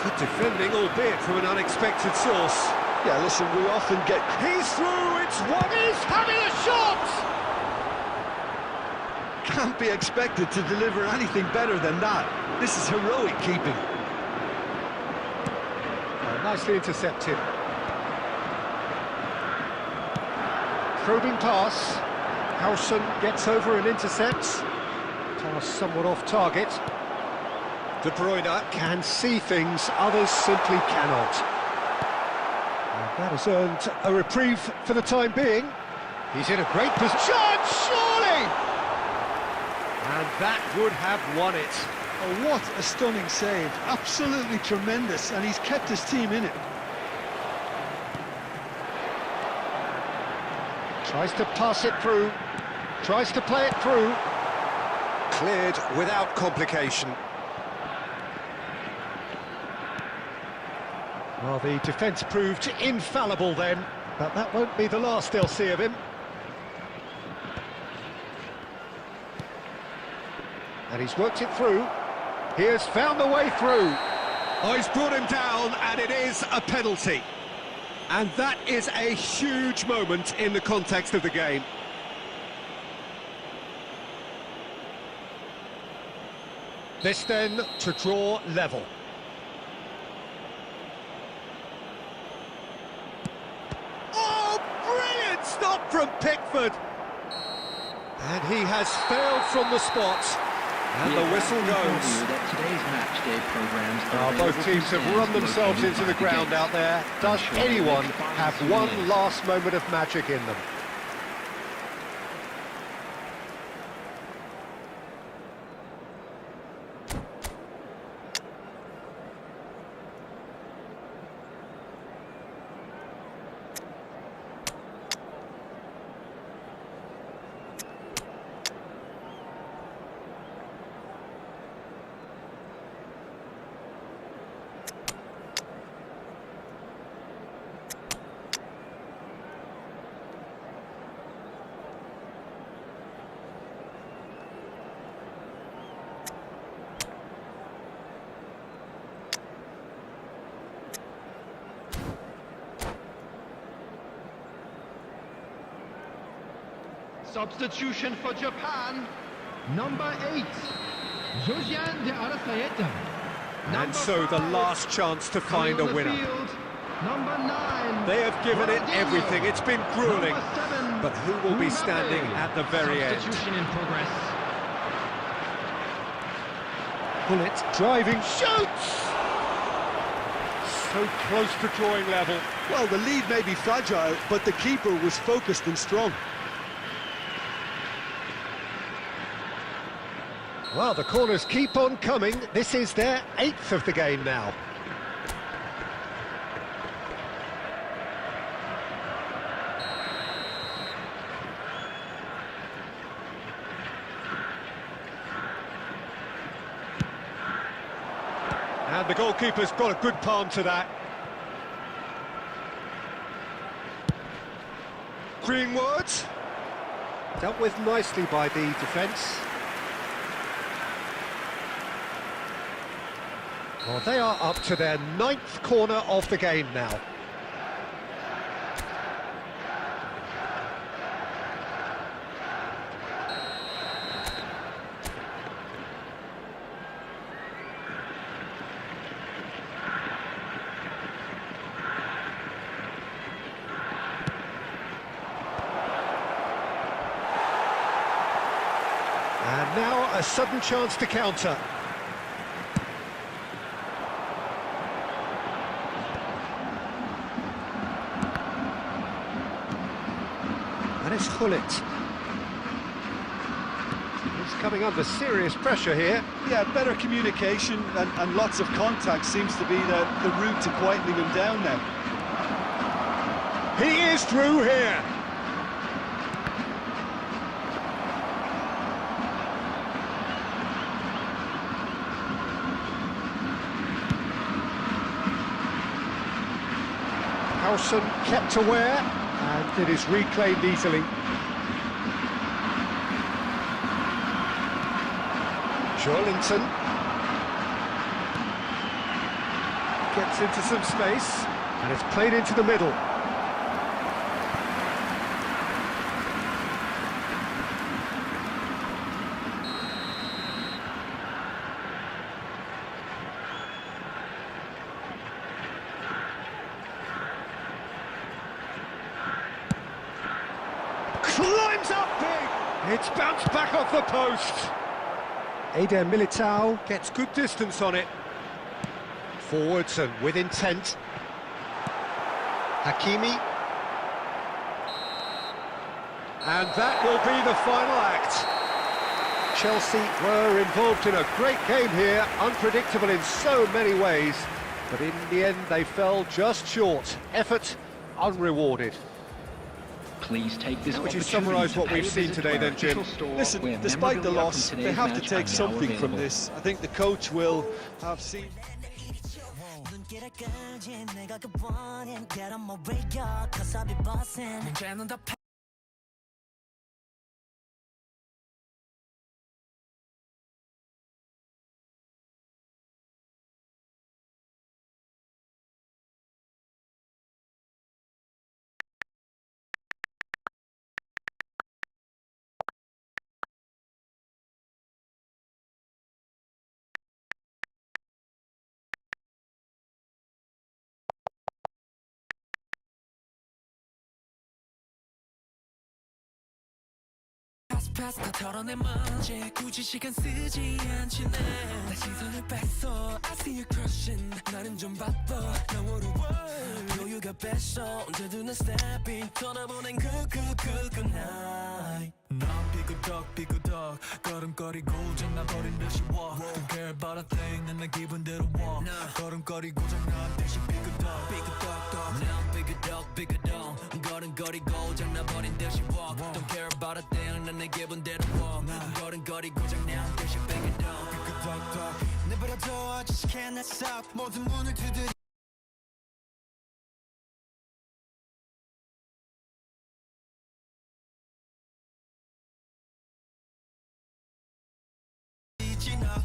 Good defending, albeit from an unexpected source. Yeah, listen, we often get... He's through, it's one, he's having a shot! Can't be expected to deliver anything better than that. This is heroic keeping. Oh, nicely intercepted. Probing pass. Howson gets over and intercepts. Pass somewhat off target. De Bruyne can see things others simply cannot. And that has earned a reprieve for the time being. He's in a great position. Surely! And that would have won it. Oh, what a stunning save. Absolutely tremendous, and he's kept his team in it. Tries to pass it through. Tries to play it through. Cleared without complication. Well, the defence proved infallible then, but that won't be the last they'll see of him. And he's worked it through. He has found the way through. Oh, he's brought him down, and it is a penalty. And that is a huge moment in the context of the game. This then to draw level. Oh, brilliant stop from Pickford. And he has failed from the spot. And the whistle goes. Both teams have run themselves into the ground out there. Does anyone have one last moment of magic in them? Substitution for Japan. Number 8, Josiane de Arrascaeta. And so the last chance to find a winner. Number 9. They have given it everything. It's been grueling. Number 7, But who will be standing at the very end? Substitution in progress. Bullet driving, shoots! So close to drawing level. Well, the lead may be fragile, but the keeper was focused and strong. Well, the corners keep on coming. This is their 8th of the game now. And the goalkeeper's got a good palm to that. Greenwood. Dealt with nicely by the defence. Well, they are up to their 9th corner of the game now. And now a sudden chance to counter. And it's Hullet. He's coming under serious pressure here. Yeah, better communication and lots of contact seems to be the route to quietening him down now. He is through here. Howson kept aware, and it is reclaimed easily. Joelinton gets into some space, and it's played into the middle. Climbs up big! It's bounced back off the post. Eder Militao gets good distance on it. Forwards and with intent. Hakimi. And that will be the final act. Chelsea were involved in a great game here, unpredictable in so many ways, but in the end they fell just short. Effort unrewarded. Please take this Would you opportunity summarise to what pay we've a seen visit today to our then, Jim? official store Listen, where despite the memorabilia loss, from they today's have to match take are now something from available. this. I think the coach will have seen... 눈길을 끌지 내가 그 원인 Get on my radar cause I'll be bossing 문제는 더 pass 다 털어내 먼지 굳이 시간 쓰지 않지 내 시선을 뺐어 I see you crushing 나는 좀 바빠 너무로 여유가 뺐어 언제든 내 stepping 떠나보낸 good night 난 삐그덕 걸음거리고 장난버린 듯이 walk Don't care about a thing 난 내 기분대로 walk 걸음거리고 장난 듯이 삐그덕 난 삐그덕 걸음거리고 장난버린 듯이 walk Don't care about a thing 난 내 기분대로 walk 걸음거리고 장난 듯이 삐그덕 내버려둬 I just can't stop 모든 문을 두드려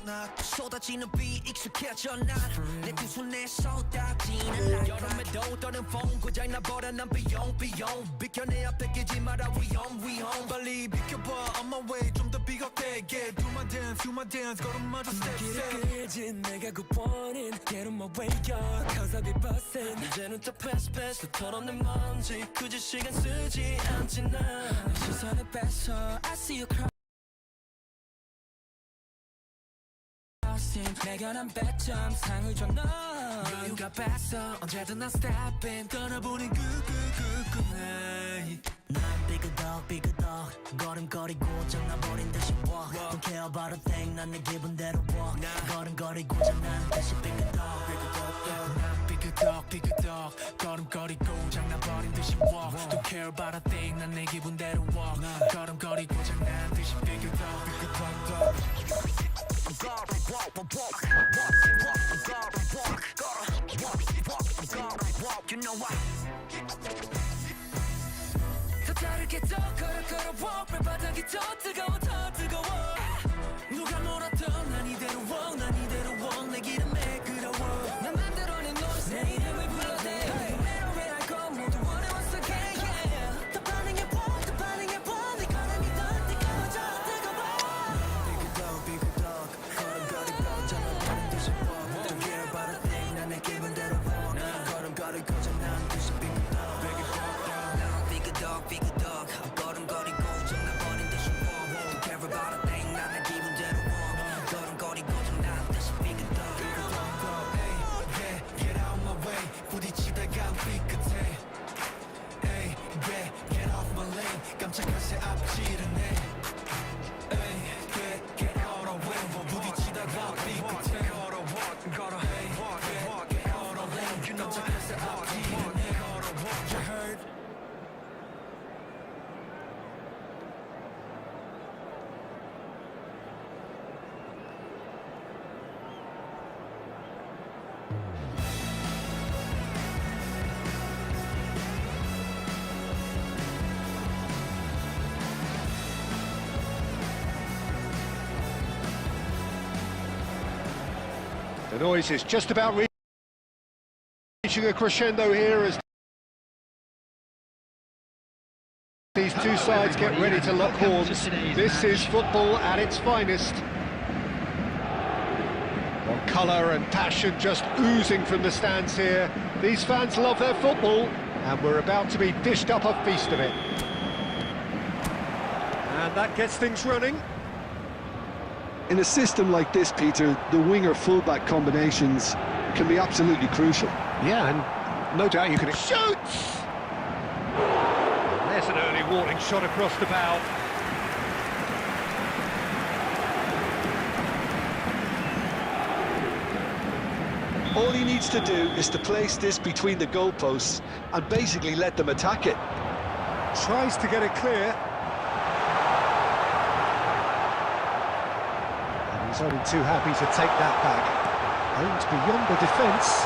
knock 쏟아지는 비 익숙해져 난내 두 손에 쏟아지는 light 여름에도 떠는 风고장나 버려 난 비용 비켜내야 뺏기지 마라 위험 빨리 비켜봐 on my way 좀 더 비겁되게 do my dance 걸음마저 step 길진 내가 굿보는 get on my way up cause I be bustin' 이제는 또 pass 또 털어낸 먼지 굳이 시간 쓰지 않지 난 시선을 뺏어 I see you cry 내가 난 100점 상을 줘 너 여유가 뺐어 언제든 난 stepping 떠나보니 난 삐그덕 걸음거리고 장나버린 듯이 walk Don't care about a thing 난 내 기분대로 walk 걸음거리고 장난 듯이 삐그덕 난 삐그덕 걸음거리고 장나버린 듯이 walk Don't care about a thing 난 내 기분대로 walk 걸음거리고 장난 듯이 삐그덕 You know what? 더 다르게 더 걸어 발바닥이 더 뜨거워 누가 뭐라던 난 이대로 walk 내 기름에 끓어워 난 만들어낸 noise 내 이름을 불러대 Where I go 모두 원해 once again yeah 더 반응해 walk 네 걸음이 더 뜨거워져 삐그덕 걸음거리고 장난하는 듯이 walk Don't care about a thing 난 내 기분대로 walk 걸음거리고 장난 듯이 삐그덕 걸음거리고 장난버린 듯이 walk Don't care about a thing 난 내 기분대로 walk 걸음거리고 장난 듯이 삐그덕 Get out my way 부딪히다가 삐끗해 Get off my lane 깜짝한 새 앞지르네 Get out of way 부딪히다가 삐끗해 Get out of lane 깜짝한 새 앞지르네 You heard The noise is just about reaching a crescendo here as these two sides get ready to lock horns. This is football at its finest. Well, colour and passion just oozing from the stands here. These fans love their football, and we're about to be dished up a feast of it. And that gets things running. In a system like this, Peter, the winger-fullback combinations can be absolutely crucial. Yeah, and no doubt you can... Shoots! There's an early warning shot across the bow. All he needs to do is to place this between the goalposts and basically let them attack it. Tries to get it clear. And he's only too happy to take that back. Aimed beyond the defence.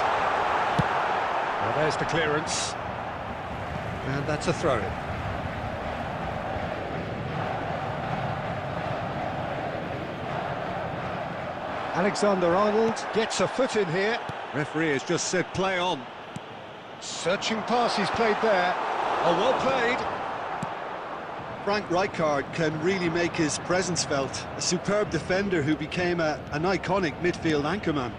Well, there's the clearance. And that's a throw-in. Alexander-Arnold gets a foot in here. Referee has just said play on. Searching pass he's played there. Oh, well played. Frank Rijkaard can really make his presence felt. A superb defender who became an iconic midfield anchorman.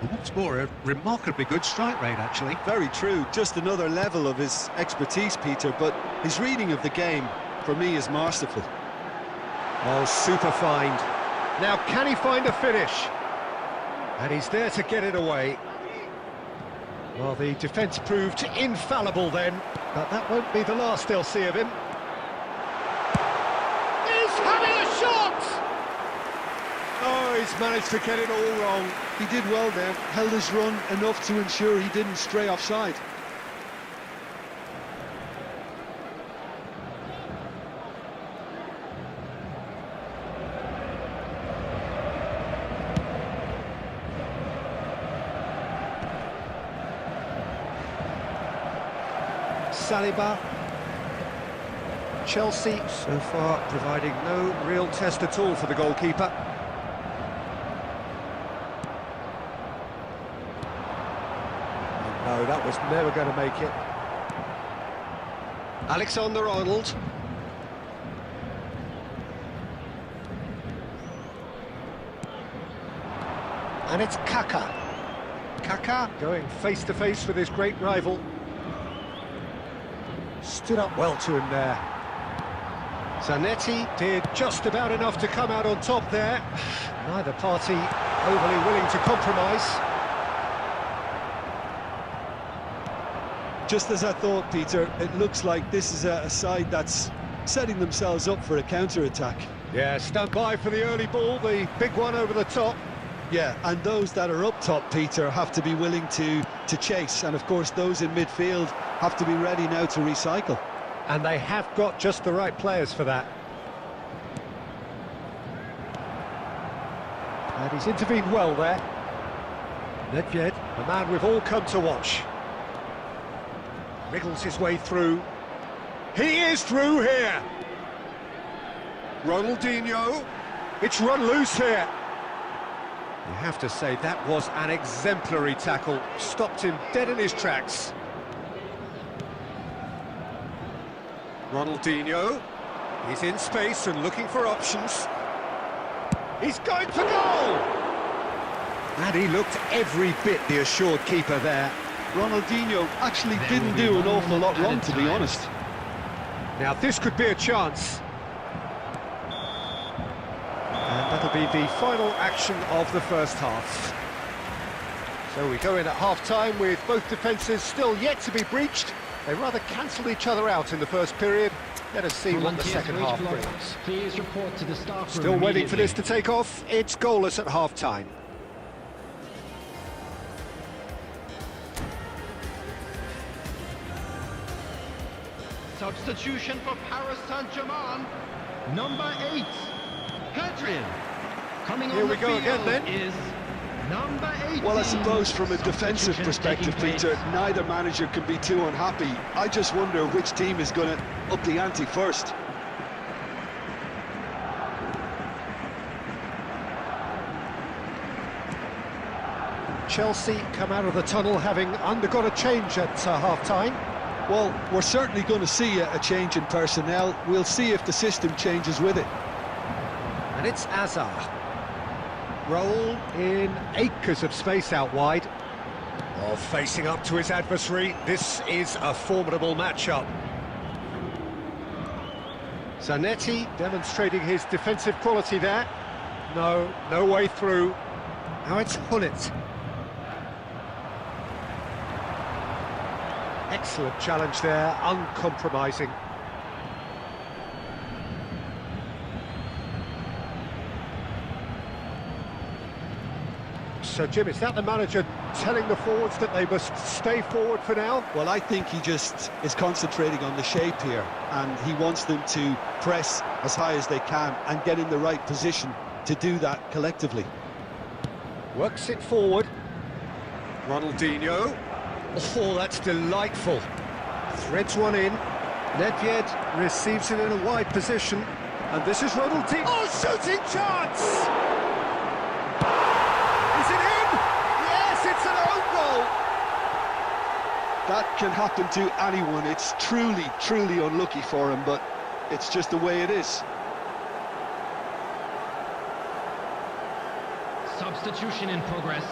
And what's more, a remarkably good strike rate, actually. Very true, just another level of his expertise, Peter, but his reading of the game, for me, is masterful. Oh, super find. Now, can he find a finish? And he's there to get it away. Well, the defence proved infallible then, but that won't be the last they'll see of him. He's having a shot! Oh, he's managed to get it all wrong. He did well there, held his run enough to ensure he didn't stray offside. Saliba. Chelsea so far providing no real test at all for the goalkeeper. No, that was never going to make it. Alexander-Arnold. And it's Kaka. Kaka going face-to-face with his great rival. Stood up well to him there. Zanetti did just about enough to come out on top there. Neither party overly willing to compromise. Just as I thought, Peter, it looks like this is a side that's setting themselves up for a counter-attack. Yeah, stand by for the early ball, the big one over the top. Yeah, and those that are up top, Peter, have to be willing to chase. And, of course, those in midfield have to be ready now to recycle. And they have got just the right players for that. And he's intervened well there. Nedved, the man we've all come to watch. Wriggles his way through. He is through here! Ronaldinho. It's run loose here. You have to say that was an exemplary tackle. Stopped him dead in his tracks. Ronaldinho. He's in space and looking for options. He's going for goal! And he looked every bit the assured keeper there. Ronaldinho actually didn't do an awful lot wrong, to be honest. Now this could be a chance. And that'll be the final action of the first half. So we go in at half-time with both defences still yet to be breached. They rather cancelled each other out in the first period. Let us see what the second half brings. Please report to the staff room. Still waiting for this to take off. It's goalless at half-time. Substitution for Paris Saint-Germain. Number 8, Hadrian. Coming Here on we the go field again, then. is number 18. Well, I suppose from a defensive Substitution perspective, taking Peter, place. neither manager can be too unhappy. I just wonder which team is going to up the ante first. Chelsea come out of the tunnel having undergone a change at half-time. Well, we're certainly going to see a change in personnel. We'll see if the system changes with it. And it's Azar. Roll in acres of space out wide. Oh, facing up to his adversary. This is a formidable matchup. Zanetti demonstrating his defensive quality there. No way through. Now it's Hullet. Excellent challenge there, uncompromising. So, Jim, is that the manager telling the forwards that they must stay forward for now? Well, I think he just is concentrating on the shape here, and he wants them to press as high as they can and get in the right position to do that collectively. Works it forward. Ronaldinho. Oh, that's delightful. Threads one in. Nedved receives it in a wide position. And this is Ronaldinho. Oh, shooting chance! Is it in? Yes, it's an own goal! That can happen to anyone. It's truly unlucky for him, but it's just the way it is. Substitution in progress.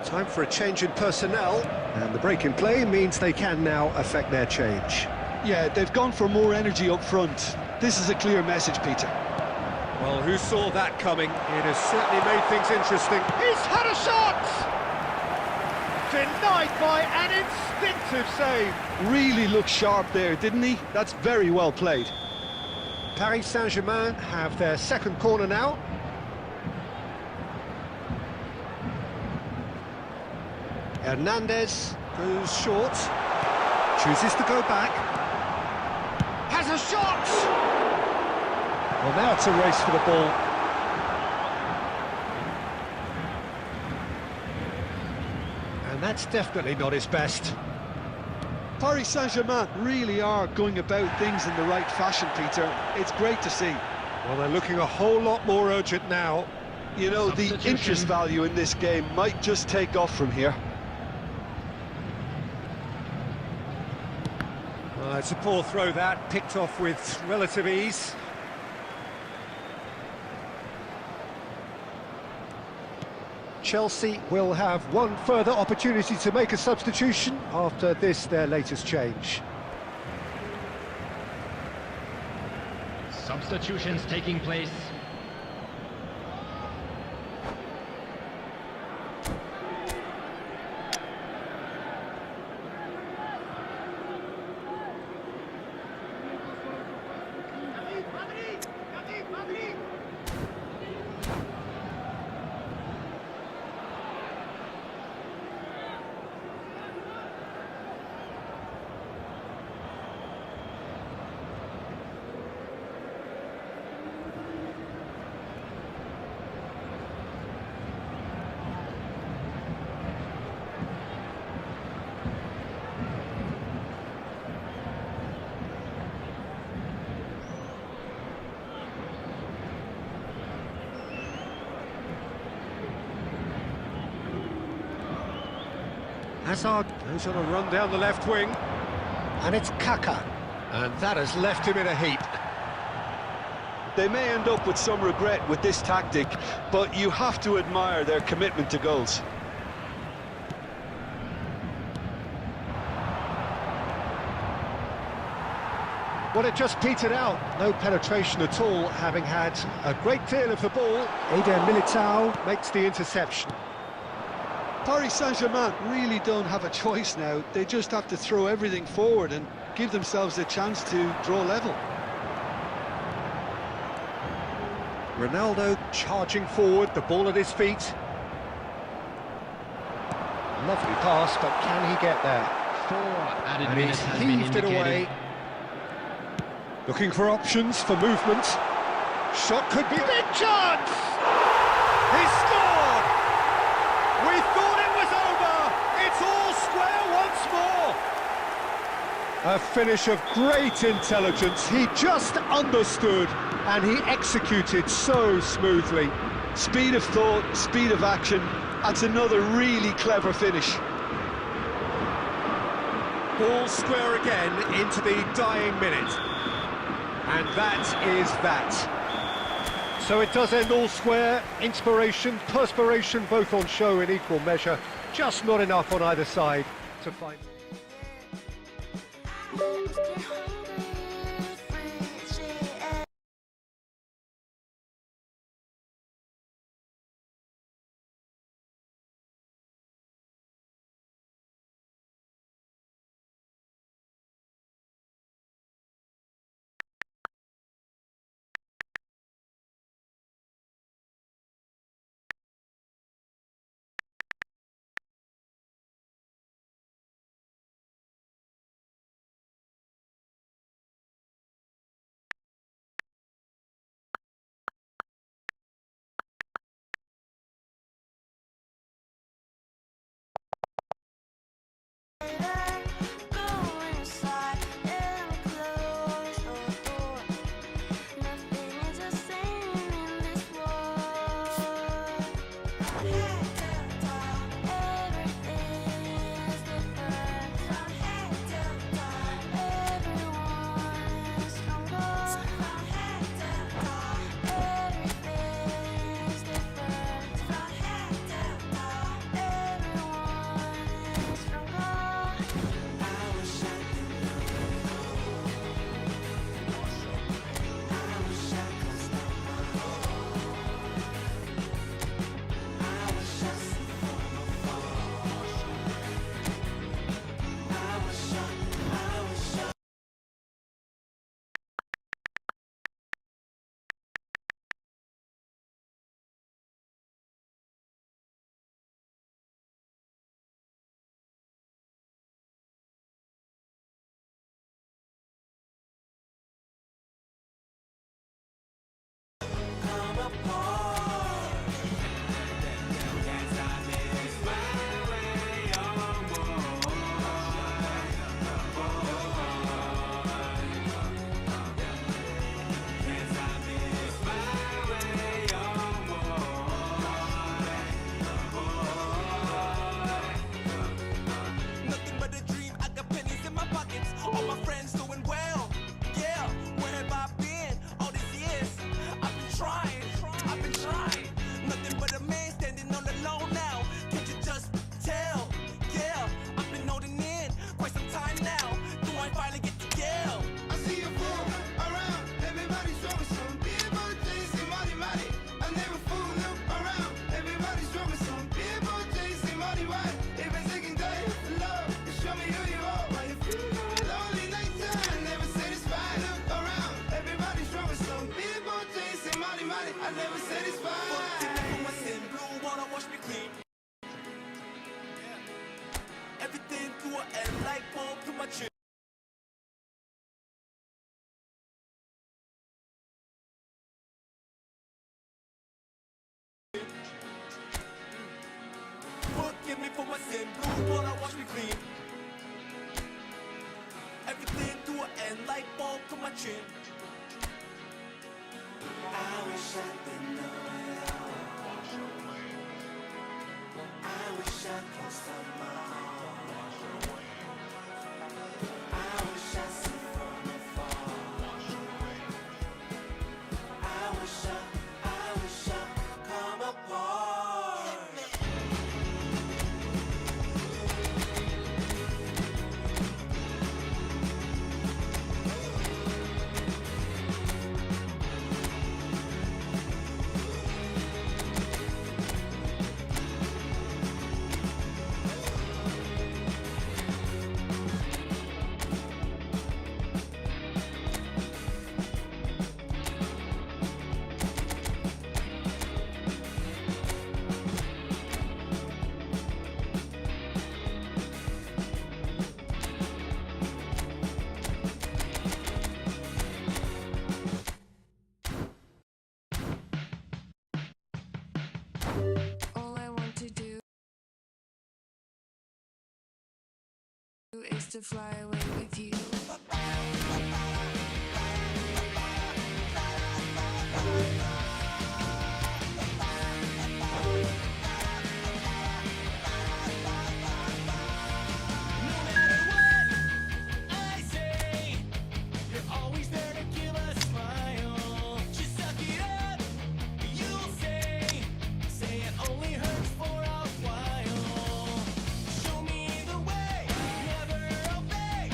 Time for a change in personnel, and the break in play means they can now affect their change. Yeah, they've gone for more energy up front. This is a clear message, Peter. Well, who saw that coming? It has certainly made things interesting. He's had a shot! Denied by an instinctive save. Really looked sharp there, didn't he? That's very well played. Paris Saint-Germain have their second corner now. Hernandez goes short, chooses to go back, has a shot! Well, now it's a race for the ball. And that's definitely not his best. Paris Saint-Germain really are going about things in the right fashion, Peter. It's great to see. Well, they're looking a whole lot more urgent now. You know, the Substitution. interest value in this game might just take off from here. It's a poor throw that, picked off with relative ease. Chelsea will have one further opportunity to make a substitution after this, their latest change. Substitutions taking place. Hazard goes on a run down the left wing, and it's Kaka, and that has left him in a heap. They may end up with some regret with this tactic, but you have to admire their commitment to goals. Well, it just petered out, no penetration at all, having had a great deal of the ball. Eder Militao makes the interception. Paris Saint-Germain really don't have a choice now. They just have to throw everything forward and give themselves a chance to draw level. Ronaldo charging forward, the ball at his feet. Lovely pass, but can he get there? 4 added And minutes he's has been heaved it indicated. away. Looking for options for movement. Shot could be a big chance! He scored! We thought it was over! It's all square once more! A finish of great intelligence. He just understood and he executed so smoothly. Speed of thought, speed of action. That's another really clever finish. Ball square again into the dying minute. And that is that. So it does end all square. Inspiration, perspiration, both on show in equal measure. Just not enough on either side to find... satisfied. Forgive me for my sin, blue wanna wash me clean. Everything through an end, light bulb through my chin. Forgive me for my sin, blue wanna wash me clean. Everything through an end, light bulb through my chin. I wish I didn't know it all. I wish I could stop my heart. I wish I see from afar. I wish I come apart. All I want to do is to fly away with you. I say, you're always there to give a smile. Just suck it up, you'll say it only hurts for a while. Show me the way, never obey.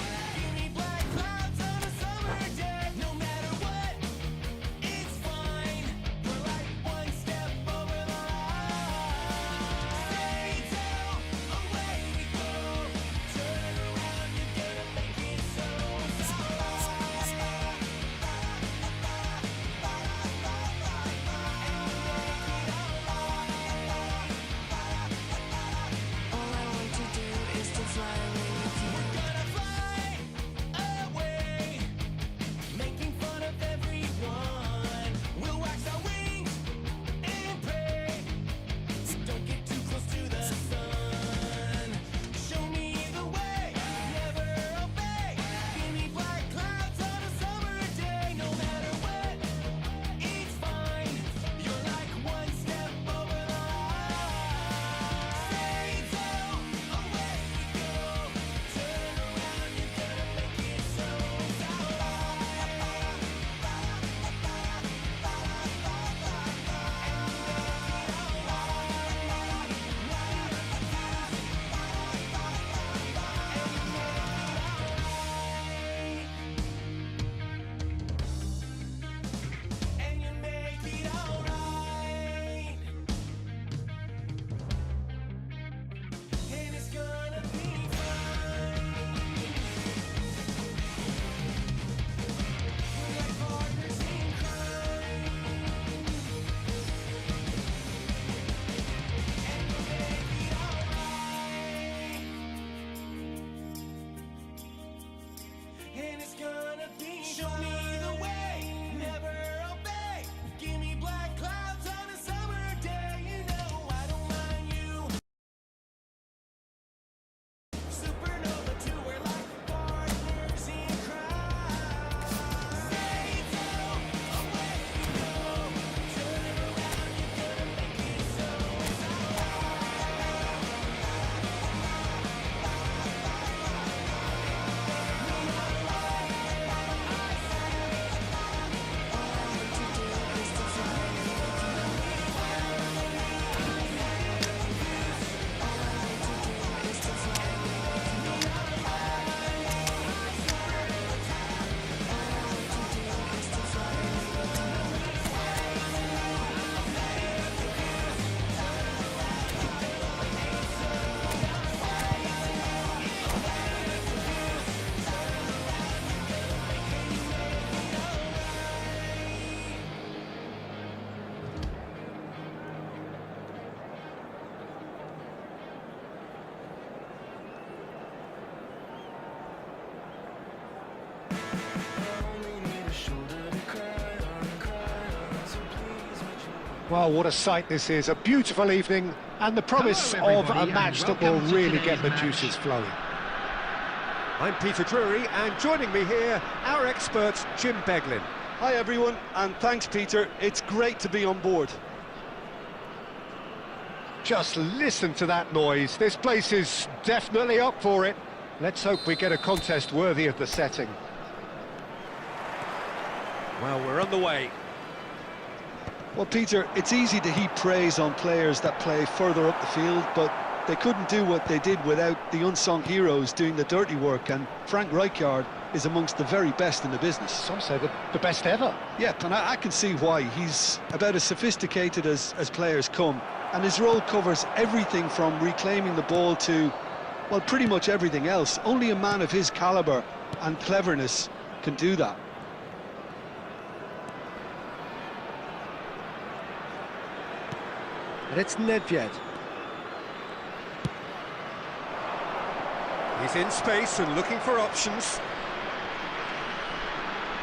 Well, what a sight this is, a beautiful evening, and the promise Hello, of a everybody, match and that will welcome to really today's get the match. juices flowing. I'm Peter Drury, and joining me here, our expert, Jim Beglin. Hi everyone, and thanks Peter, it's great to be on board. Just listen to that noise, this place is definitely up for it. Let's hope we get a contest worthy of the setting. Well, we're on the way. Well Peter, it's easy to heap praise on players that play further up the field, but they couldn't do what they did without the unsung heroes doing the dirty work, and Frank Rijkaard is amongst the very best in the business. Some say the best ever. Yep, and I can see why. He's about as sophisticated as players come, and his role covers everything from reclaiming the ball to, well, pretty much everything else. Only a man of his calibre and cleverness can do that. And it's Nedved. He's in space and looking for options.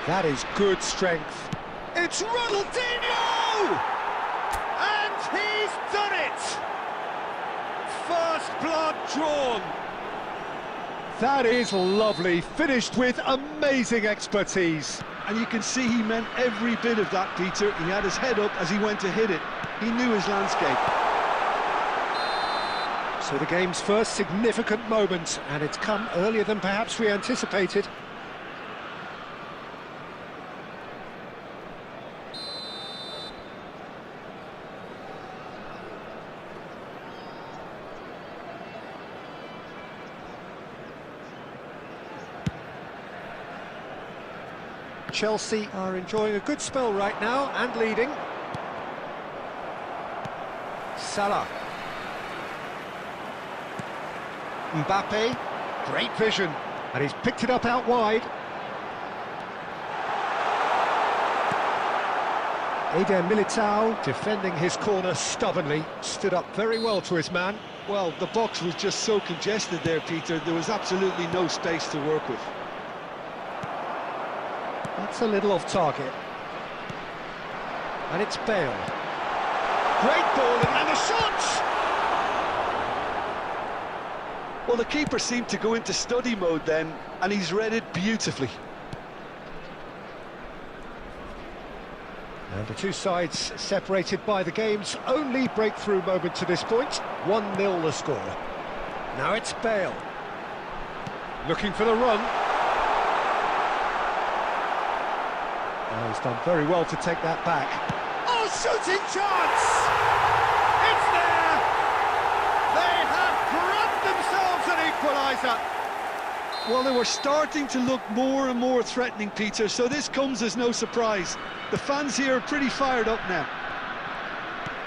That is good strength. It's Ronaldinho! And he's done it! First blood drawn. That is lovely, finished with amazing expertise. And you can see he meant every bit of that, Peter. He had his head up as he went to hit it. He knew his landscape. So the game's first significant moment, and it's come earlier than perhaps we anticipated. Chelsea are enjoying a good spell right now and leading. Salah. Mbappe, great vision, and he's picked it up out wide. Eder Militao defending his corner stubbornly, stood up very well to his man. Well, the box was just so congested there, Peter. There was absolutely no space to work with. That's a little off target. And it's Bale. Great ball and the shot! Well, the keeper seemed to go into study mode then, and he's read it beautifully. And the two sides separated by the game's only breakthrough moment to this point. 1-0 the score. Now it's Bale. Looking for the run. Oh, he's done very well to take that back. Oh, shooting chance! It's there! They have grabbed themselves an equaliser. Well, they were starting to look more and more threatening, Peter, so this comes as no surprise. The fans here are pretty fired up now.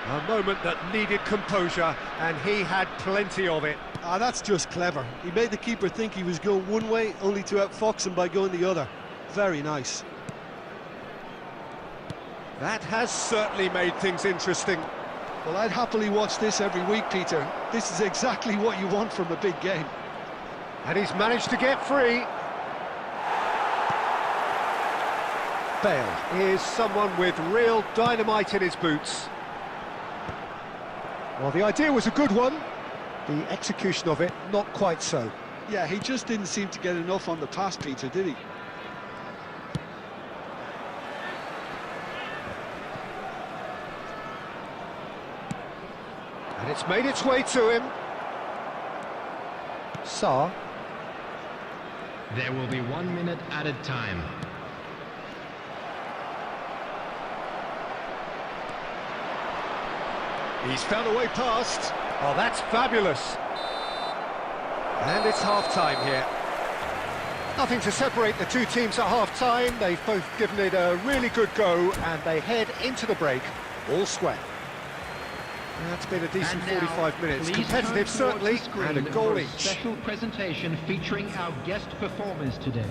A moment that needed composure, and he had plenty of it. Ah, that's just clever. He made the keeper think he was going one way, only to outfox him by going the other. Very nice. That has certainly made things interesting. Well, I'd happily watch this every week, Peter. This is exactly what you want from a big game. And he's managed to get free. Bale is someone with real dynamite in his boots. Well, the idea was a good one. The execution of it, not quite so. Yeah, he just didn't seem to get enough on the pass, Peter, did he? And it's made its way to him. Sarr. There will be 1 minute added time. He's found a way past. Oh, that's fabulous. And it's half-time here. Nothing to separate the two teams at half-time. They've both given it a really good go, and they head into the break all square. That's been a decent And now, 45 minutes. please Competitive, turn towards certainly, the screen and a goal for each. Special presentation featuring our guest performers today.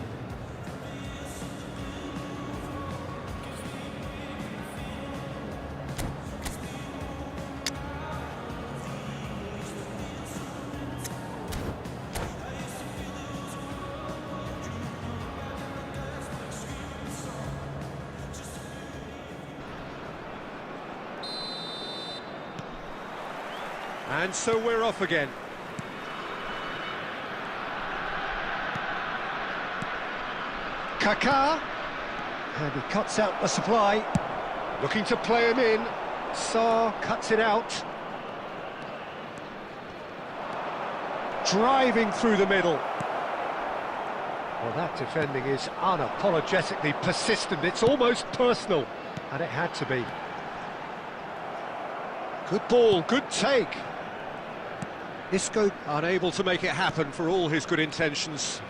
And so we're off again. Kaká. And he cuts out the supply. Looking to play him in. Sarr cuts it out. Driving through the middle. Well, that defending is unapologetically persistent. It's almost personal. And it had to be. Good ball, good take. Isco unable to make it happen for all his good intentions.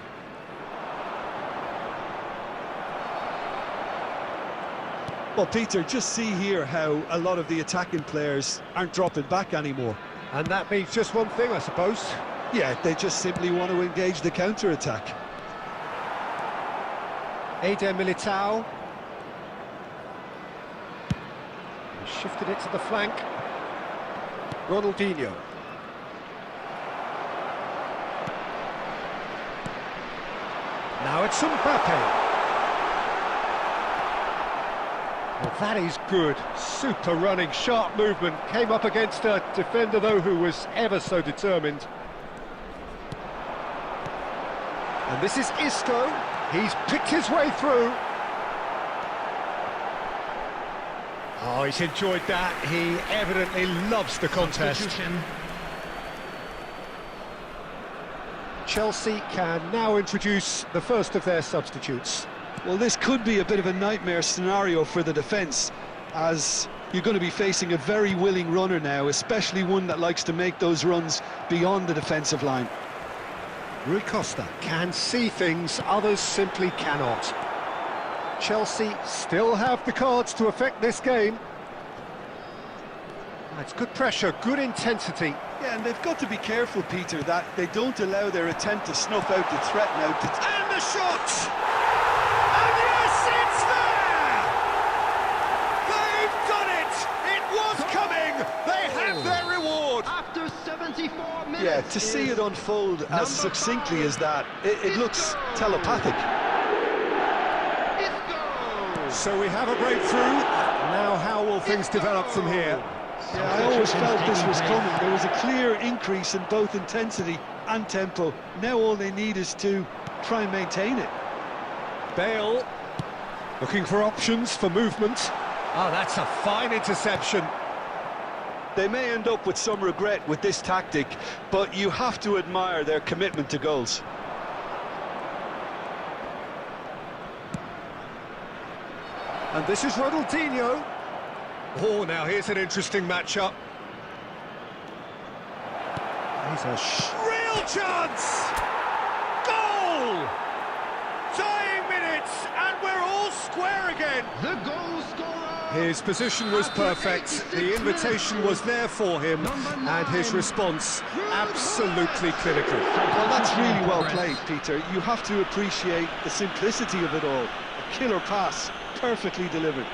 Well, Peter, just see here how a lot of the attacking players aren't dropping back anymore. And that means just one thing, I suppose. Yeah, they just simply want to engage the counter-attack. Eder Militao. He shifted it to the flank. Ronaldinho. Now it's Mbappe. Well, that is good. Super running, sharp movement. Came up against a defender, though, who was ever so determined. And this is Isco. He's picked his way through. Oh, he's enjoyed that. He evidently loves the contest. Chelsea can now introduce the first of their substitutes. Well, this could be a bit of a nightmare scenario for the defence, as you're going to be facing a very willing runner now, especially one that likes to make those runs beyond the defensive line. Rui Costa can see things others simply cannot. Chelsea still have the cards to affect this game. It's good pressure, good intensity. Yeah, and they've got to be careful, Peter, that they don't allow their attempt to snuff out the threat now. And the shot! And yes, it's there! They've done it! It was coming! They have their reward! After 74 minutes. Yeah, to see it unfold as succinctly as that, it looks telepathic. So we have a breakthrough. Now how will things develop from here? Yeah, I always felt this was coming. There was a clear increase in both intensity and tempo. Now all they need is to try and maintain it. Bale looking for options for movement. Oh, that's a fine interception. They may end up with some regret with this tactic, but you have to admire their commitment to goals. And this is Ronaldinho. Oh, now here's an interesting matchup. Here's a real chance! Goal! Dying minutes, and we're all square again. The goal scorer. His position was perfect, the invitation was there for him, and his response absolutely clinical. Well, that's really well played, Peter. You have to appreciate the simplicity of it all. A killer pass, perfectly delivered.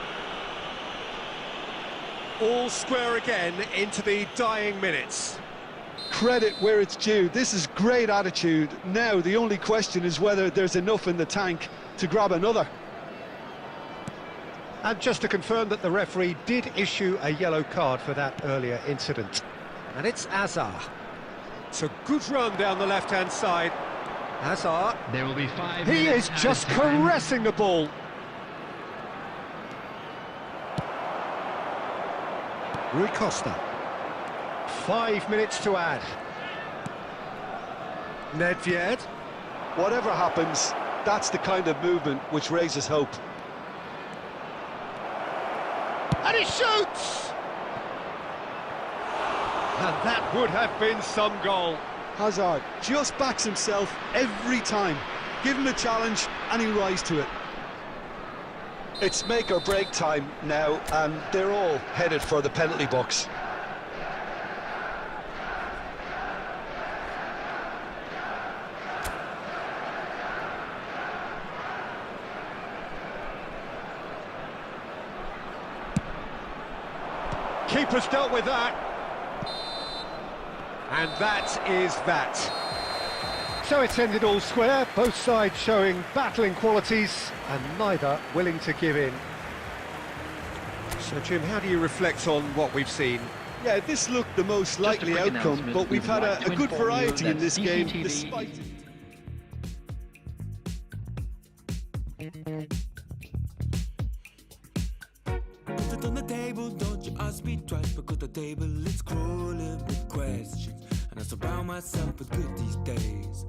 All square again into the dying minutes. Credit where it's due. This is great attitude. Now the only question is whether there's enough in the tank to grab another. And just to confirm that the referee did issue a yellow card for that earlier incident. And it's Hazard. It's a good run down the left-hand side. Hazard. There will be 5 He minutes is just added time. caressing the ball. Rui Costa. 5 minutes to add. Nedved. Whatever happens, that's the kind of movement which raises hope. And he shoots! And that would have been some goal. Hazard just backs himself every time. Give him a challenge and he'll rise to it. It's make or break time now, and they're all headed for the penalty box. Keeper's dealt with that. And that is that. So it's ended all square, both sides showing battling qualities and neither willing to give in. So Jim, how do you reflect on what we've seen? Yeah, this looked the most likely outcome, but we've had a good variety in this game, despite... Put it on the table, don't you ask me twice, because the table is crawling with questions, and I surround myself with good these days,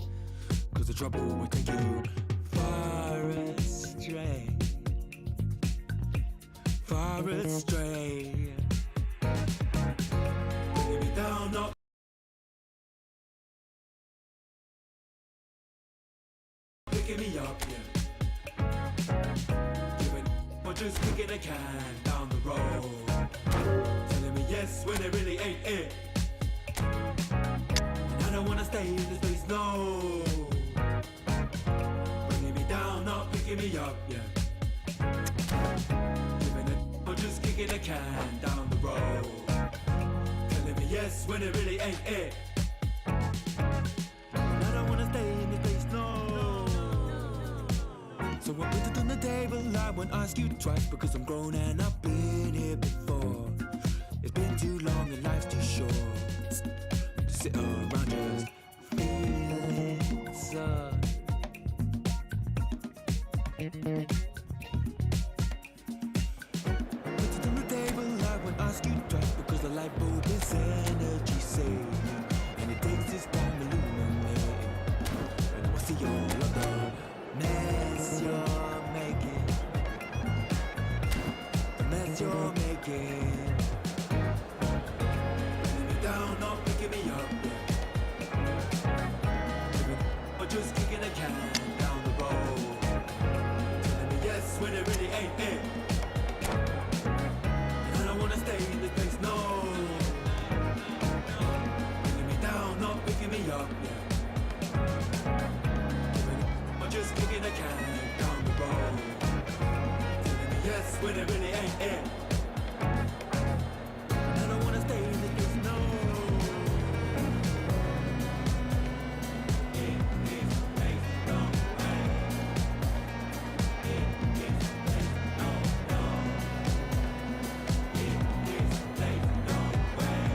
because the trouble will take you far astray, far astray. Bringing me down, not picking me up, yeah. Giving or just kicking a can down the road, telling me yes when it really ain't it. And I don't wanna stay in this place, no. Bringing me down, not picking me up, yeah. Giving it or just kicking a can down the road, telling me yes when it really ain't it. And I don't wanna stay in this place, no. So I put it on the table, I won't ask you twice, because I'm grown and I've been here before. It's been too long and life's too short to sit around just feeling so. Put it on the table, I won't ask you twice, because the light bulb is energy saving, and it takes its time illuminating. And I see all of the mess you're making, the mess you're making. Bringing me down, not picking me up, yeah. Or just kicking a can down the road, telling me yes when it really ain't it. And I don't wanna stay in this place, no. Bringing me down, not picking me up, yeah. Or just kicking a can down the road, telling me yes when it really ain't it. And I don't wanna stay in this place, no. In this place, no way. In this place, no, no. In this place, no way.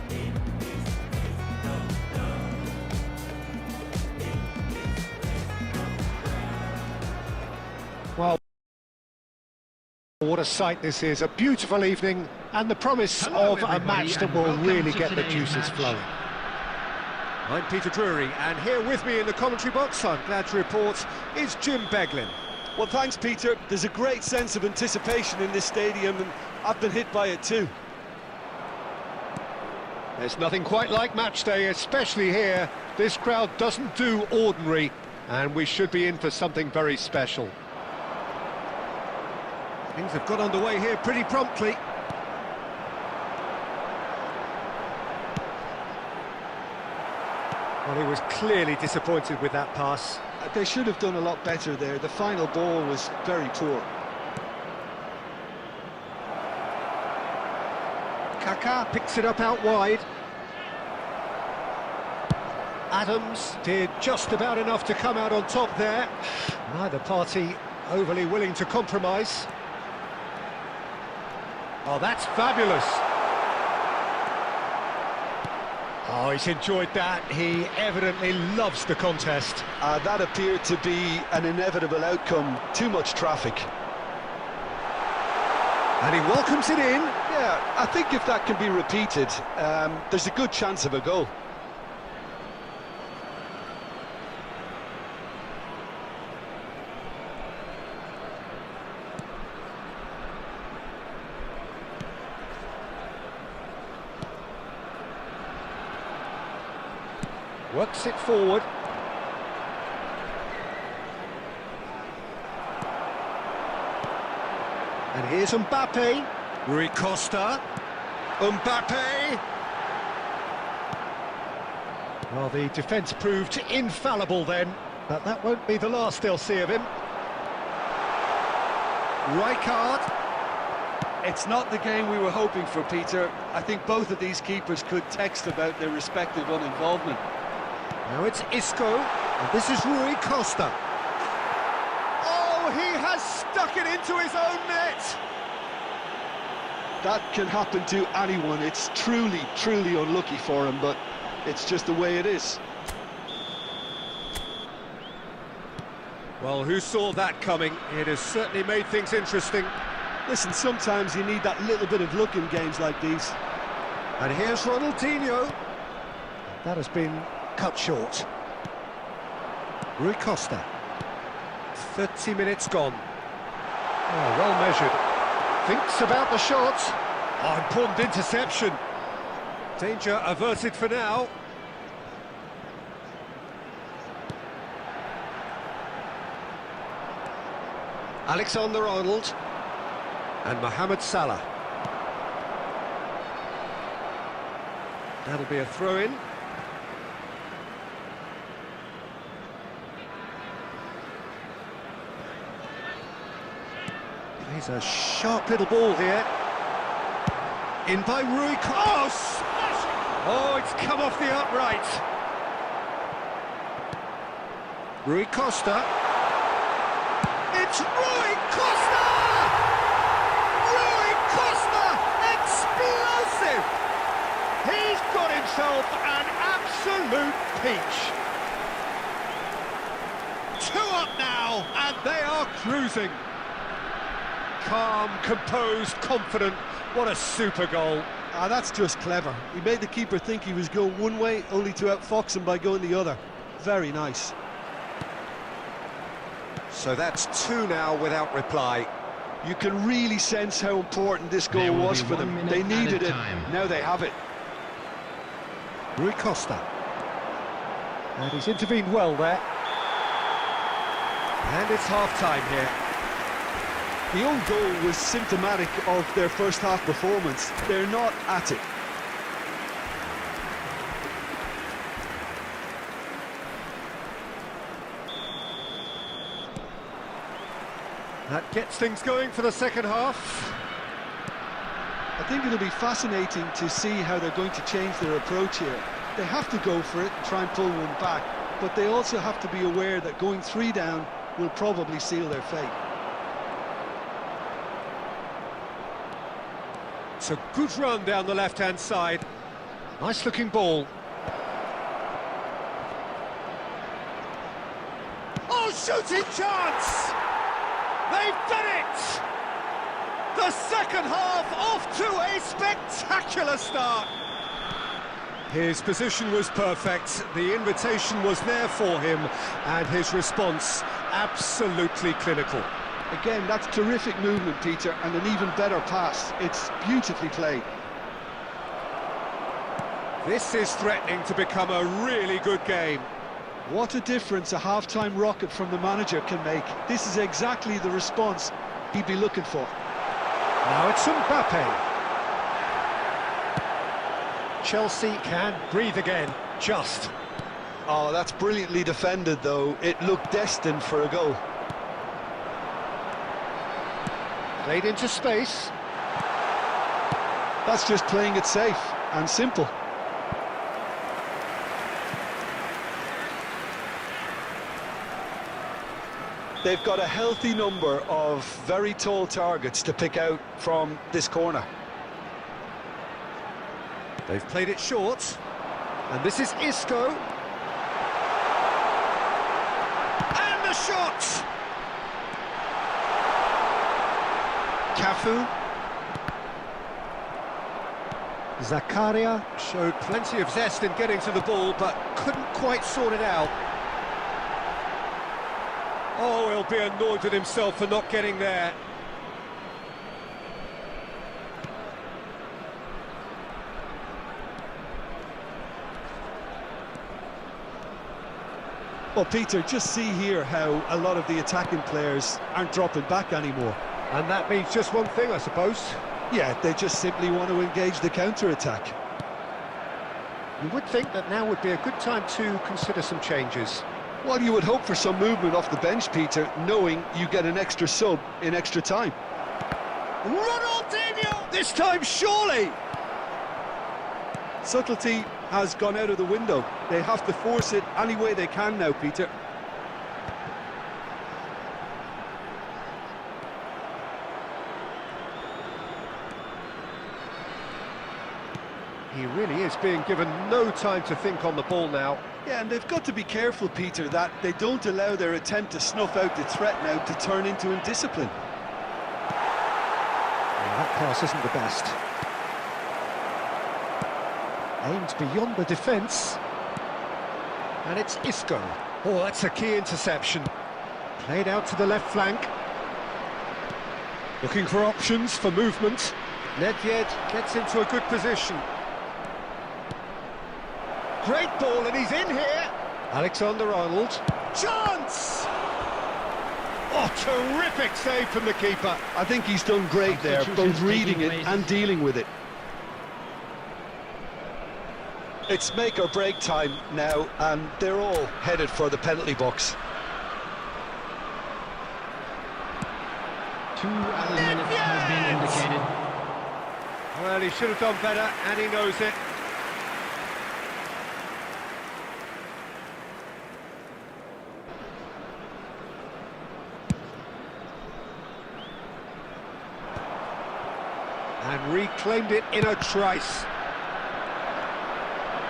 In this place, no, no. Well, what a sight this is. A beautiful evening and the promise Hello, of a everybody, match that and will welcome really to get the today's juices match. flowing. I'm Peter Drury, and here with me in the commentary box, I'm glad to report, is Jim Beglin. Well, thanks, Peter. There's a great sense of anticipation in this stadium, and I've been hit by it too. There's nothing quite like match day, especially here. This crowd doesn't do ordinary, and we should be in for something very special. Things have got underway here pretty promptly. Well, he was clearly disappointed with that pass. They should have done a lot better there. The final ball was very poor. Kaká picks it up out wide. Adams did just about enough to come out on top there. Neither party overly willing to compromise. Oh, that's fabulous. Oh, he's enjoyed that. He evidently loves the contest. That appeared to be an inevitable outcome. Too much traffic. And he welcomes it in. Yeah, I think if that can be repeated, there's a good chance of a goal. Works it forward. And here's Mbappe. Rui Costa. Mbappe. Well, the defence proved infallible then, but that won't be the last they'll see of him. Rijkaard. It's not the game we were hoping for, Peter. I think both of these keepers could text about their respective uninvolvement. Now it's Isco, and this is Rui Costa. Oh, he has stuck it into his own net! That can happen to anyone. It's truly, truly unlucky for him, but it's just the way it is. Well, who saw that coming? It has certainly made things interesting. Listen, sometimes you need that little bit of luck in games like these. And here's Ronaldinho. That has been cut short. Rui Costa. 30 minutes gone. Oh, well measured. Thinks about the shot. Oh, important interception. Danger averted for now. Alexander-Arnold. And Mohamed Salah. That'll be a throw-in. Plays a sharp little ball here. In by Rui Costa. Oh, it's come off the upright. Rui Costa. It's Rui Costa! Rui Costa! Explosive! He's got himself an absolute peach. 2 up now, and they are cruising. Calm, composed, confident. What a super goal. Ah, that's just clever. He made the keeper think he was going one way, only to outfox him by going the other. Very nice. So that's 2 now without reply. You can really sense how important this goal was for them. They needed it. Now they have it. Rui Costa. And he's intervened well there. And it's half-time here. The own goal was symptomatic of their first half performance. They're not at it. That gets things going for the second half. I think it'll be fascinating to see how they're going to change their approach here. They have to go for it and try and pull one back, but they also have to be aware that going 3 down will probably seal their fate. It's a good run down the left-hand side. Nice looking ball. Oh, shooting chance! They've done it! The second half off to a spectacular start. His position was perfect, the invitation was there for him, and his response absolutely clinical. Again, that's terrific movement, Peter, and an even better pass. It's beautifully played. This is threatening to become a really good game. What a difference a half-time rocket from the manager can make. This is exactly the response he'd be looking for. Now it's Mbappe. Chelsea can breathe again, just. Oh, that's brilliantly defended, though. It looked destined for a goal. Played into space. That's just playing it safe and simple. They've got a healthy number of very tall targets to pick out from this corner. They've played it short. And this is Isco. And the shot! Cafu. Zakaria showed plenty of zest in getting to the ball, but couldn't quite sort it out. Oh, he'll be annoyed with himself for not getting there. Well, Peter, just see here how a lot of the attacking players aren't dropping back anymore. And that means just one thing, I suppose. Yeah, they just simply want to engage the counter-attack. You would think that now would be a good time to consider some changes. Well, you would hope for some movement off the bench, Peter, knowing you get an extra sub in extra time. Ronaldinho! This time, surely! Subtlety has gone out of the window. They have to force it any way they can now, Peter. He really is being given no time to think on the ball now. Yeah, and they've got to be careful, Peter, that they don't allow their attempt to snuff out the threat now to turn into indiscipline. Well, that pass isn't the best. Aimed beyond the defence. And it's Isco. Oh, that's a key interception. Played out to the left flank. Looking for options for movement. Nedved gets into a good position. Great ball, and he's in here. Alexander-Arnold. Chance! Oh, terrific save from the keeper. I think he's done great there, both reading it and dealing with it. It's make or break time now, and they're all headed for the penalty box. 2 added minutes has been indicated. Well, he should have done better, and he knows it. And reclaimed it in a trice.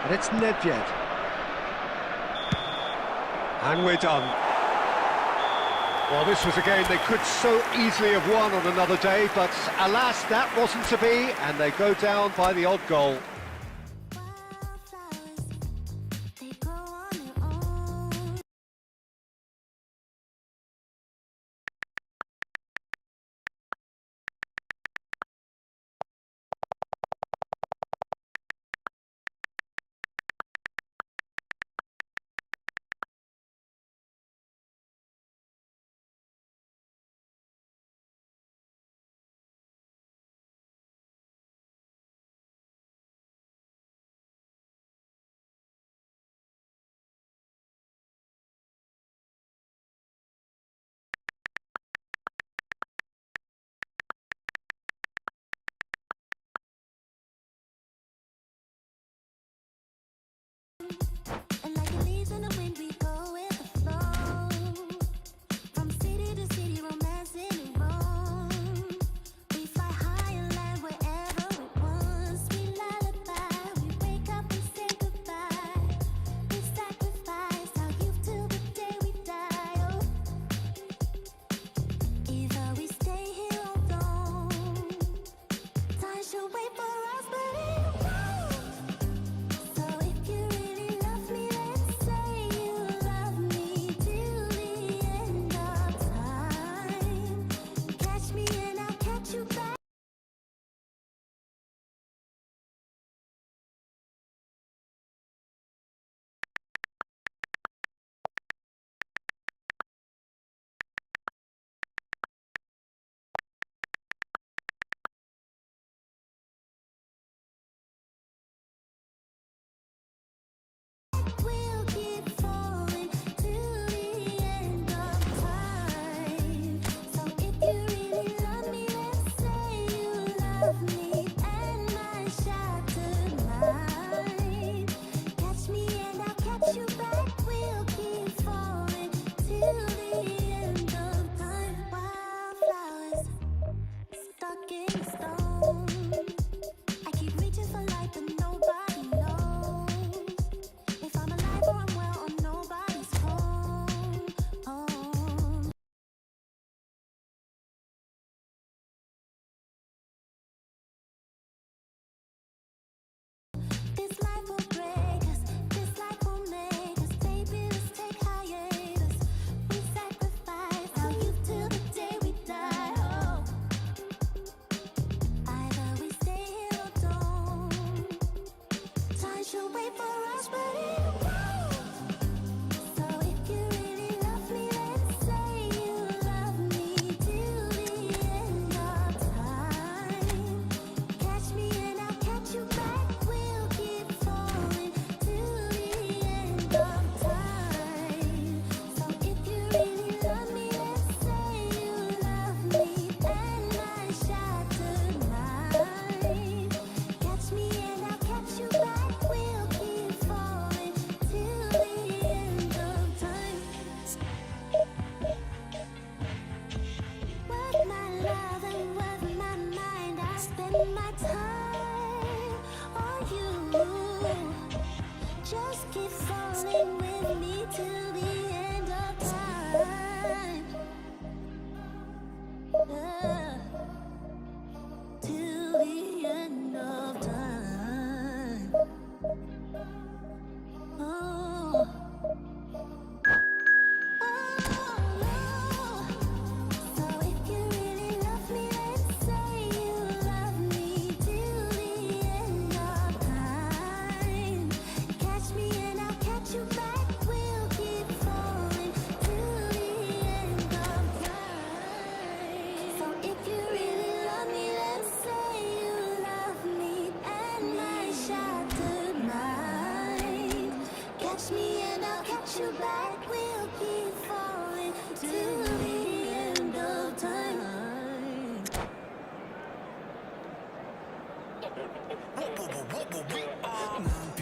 And it's Nedved. And we're done. Well, this was a game they could so easily have won on another day, but alas, that wasn't to be, and they go down by the odd goal. you back, we'll keep falling till the end of time. 난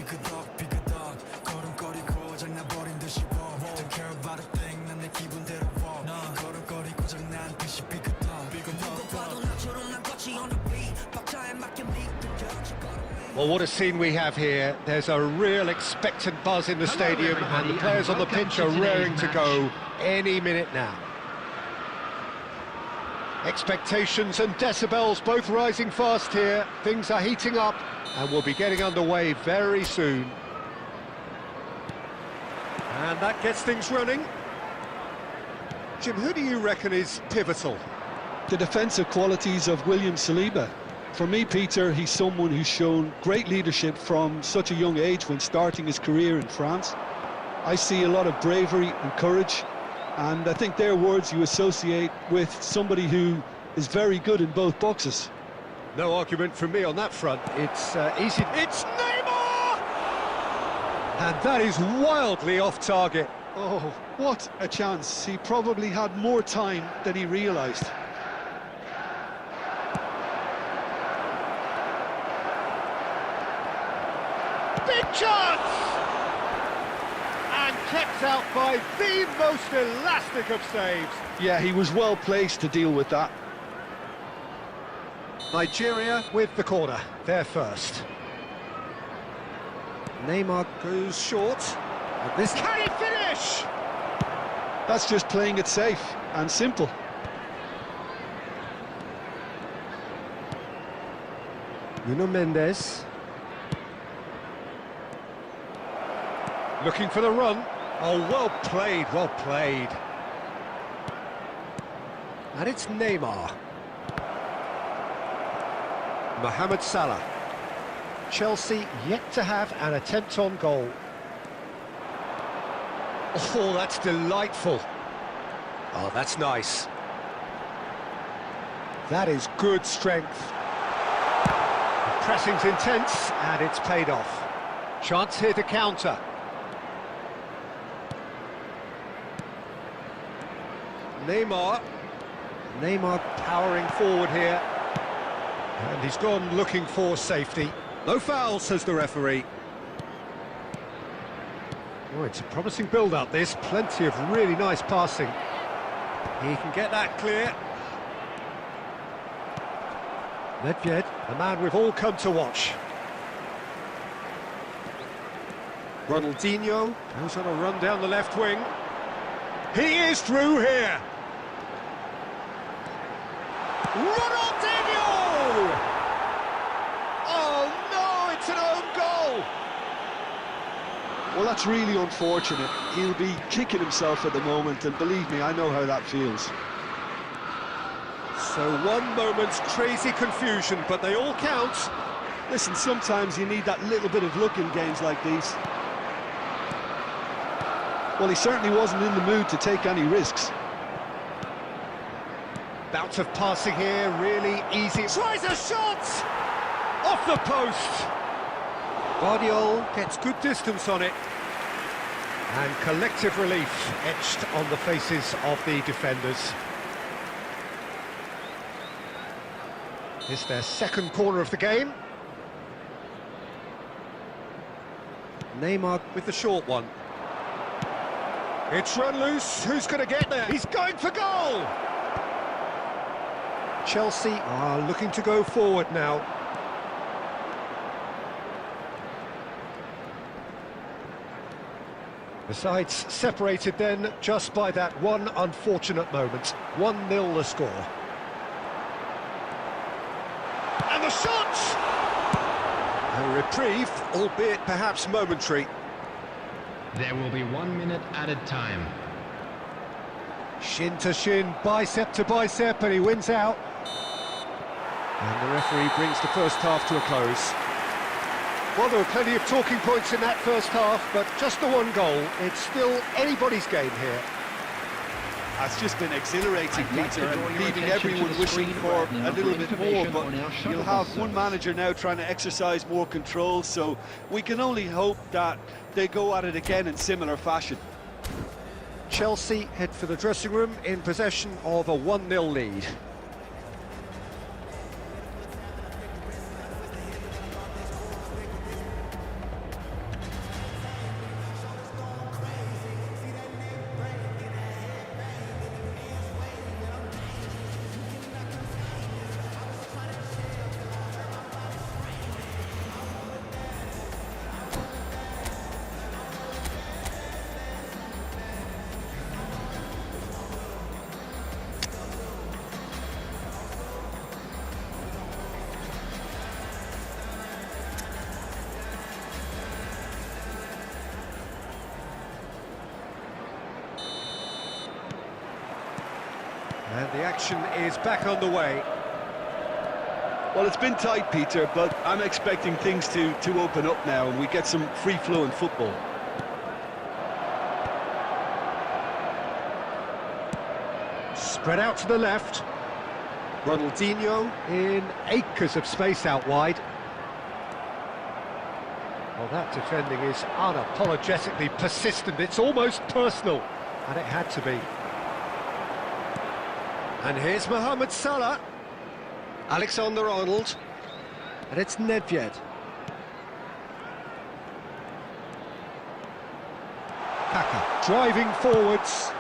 삐그덕 걸음거리고 장난버린 듯이 walk Don't care about a thing 난 내 기분대로 walk 걸음거리고 장난 듯이 삐그덕 누가 봐도 나처럼 난 거치 on the beat 박자에 맞게 Well, what a scene we have here. There's a real expectant buzz in the stadium, and the players on the pitch are raring to go any minute now. Expectations and decibels both rising fast here. Things are heating up, and we'll be getting underway very soon. And that gets things running. Jim, who do you reckon is pivotal? The defensive qualities of William Saliba. For me, Peter, he's someone who's shown great leadership from such a young age when starting his career in France. I see a lot of bravery and courage, and I think they're words you associate with somebody who is very good in both boxes. No argument from me on that front. It's easy. It's Neymar! And that is wildly off target. Oh, what a chance. He probably had more time than he realised. Big chance! And kept out by the most elastic of saves. Yeah, he was well placed to deal with that. Nigeria with the corner, they're first. Neymar goes short. And this can he finish? That's just playing it safe and simple. Nuno Mendes. Looking for the run. Oh, well played, well played. And it's Neymar. Mohamed Salah. Chelsea yet to have an attempt on goal. Oh, that's delightful. Oh, that's nice. That is good strength. The pressing's intense, and it's paid off. Chance here to counter. Neymar powering forward here. And he's gone looking for safety. No foul, says the referee. Oh, it's a promising build-up, this. Plenty of really nice passing. He can get that clear. Nedved, the man we've all come to watch. Ronaldinho goes on a run down the left wing. He is through here. Ronaldinho! Oh no, it's an own goal! Well, that's really unfortunate. He'll be kicking himself at the moment, and believe me, I know how that feels. So one moment's crazy confusion, but they all count. Listen, sometimes you need that little bit of luck in games like these. Well, he certainly wasn't in the mood to take any risks. Bout of passing here, really easy. Tries a shot! Off the post! Guardiola gets good distance on it. And collective relief etched on the faces of the defenders. It's their second corner of the game. Neymar with the short one. It's run loose. Who's going to get there? He's going for goal! Chelsea are looking to go forward now. The sides separated then just by that one unfortunate moment. 1-0 the score. And the shot! A reprieve, albeit perhaps momentary. There will be 1 minute added time. Shin to shin, bicep to bicep, and he wins out. And the referee brings the first half to a close. Well, there were plenty of talking points in that first half, but just the one goal. It's still anybody's game here. It's just been exhilarating, I'd like Peter, to draw and your leaving attention to everyone the wishing screen for right now a little for bit more, information but on our shuttle you'll have bus one manager now trying to exercise more control, so we can only hope that they go at it again in similar fashion. Chelsea head for the dressing room in possession of a 1-0 lead. And the action is back on the way. Well, it's been tight, Peter, but I'm expecting things to open up now and we get some free-flowing football. Spread out to the left. Ronaldinho in acres of space out wide. Well, that defending is unapologetically persistent. It's almost personal, and it had to be. And here's Mohamed Salah, Alexander-Arnold, and it's Nedved. Kaka driving forwards.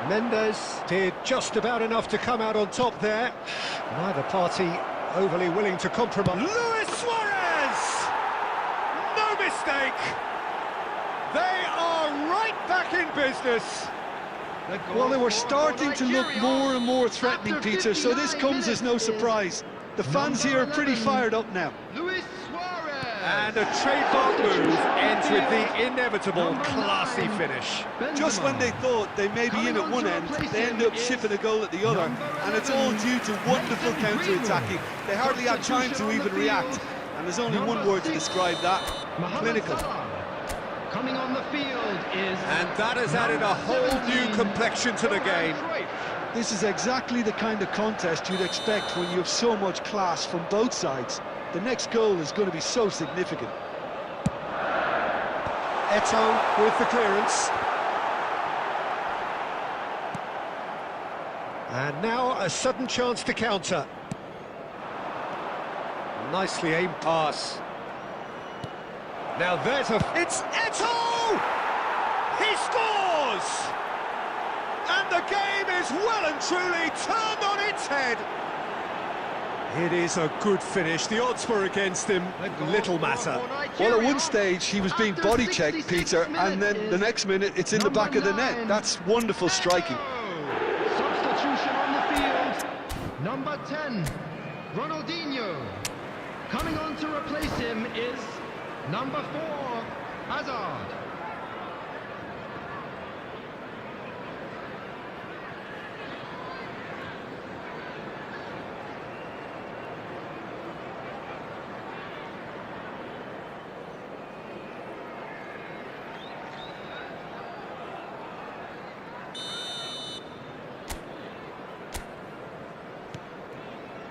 Mendes did just about enough to come out on top there. Neither party overly willing to compromise. Luis Suarez! No mistake! They are right back in business. Well, they were starting to look more and more threatening, Peter, so this comes as no surprise. The fans here are pretty fired up now. And a trademark move ends with the inevitable classy finish. Just when they thought they may be in at one end, they end up shipping a goal at the other, and it's all due to wonderful counter-attacking. They hardly had time to even react, and there's only one word to describe that: clinical. Coming on the field is... And that has added a whole new complexion to the game. This is exactly the kind of contest you'd expect when you have so much class from both sides. The next goal is going to be so significant. Eto'o with the clearance. And now a sudden chance to counter. Nicely aimed pass. Now there's it's Eto'o! He scores! And the game is well and truly turned on its head. It is a good finish. The odds were against him. Little matter. Well, at one stage he was being body-checked, Peter, and then the next minute it's in the back of the net. That's wonderful striking. Substitution on the field. Number 10, Ronaldinho. Coming on to replace him is number 4, Hazard.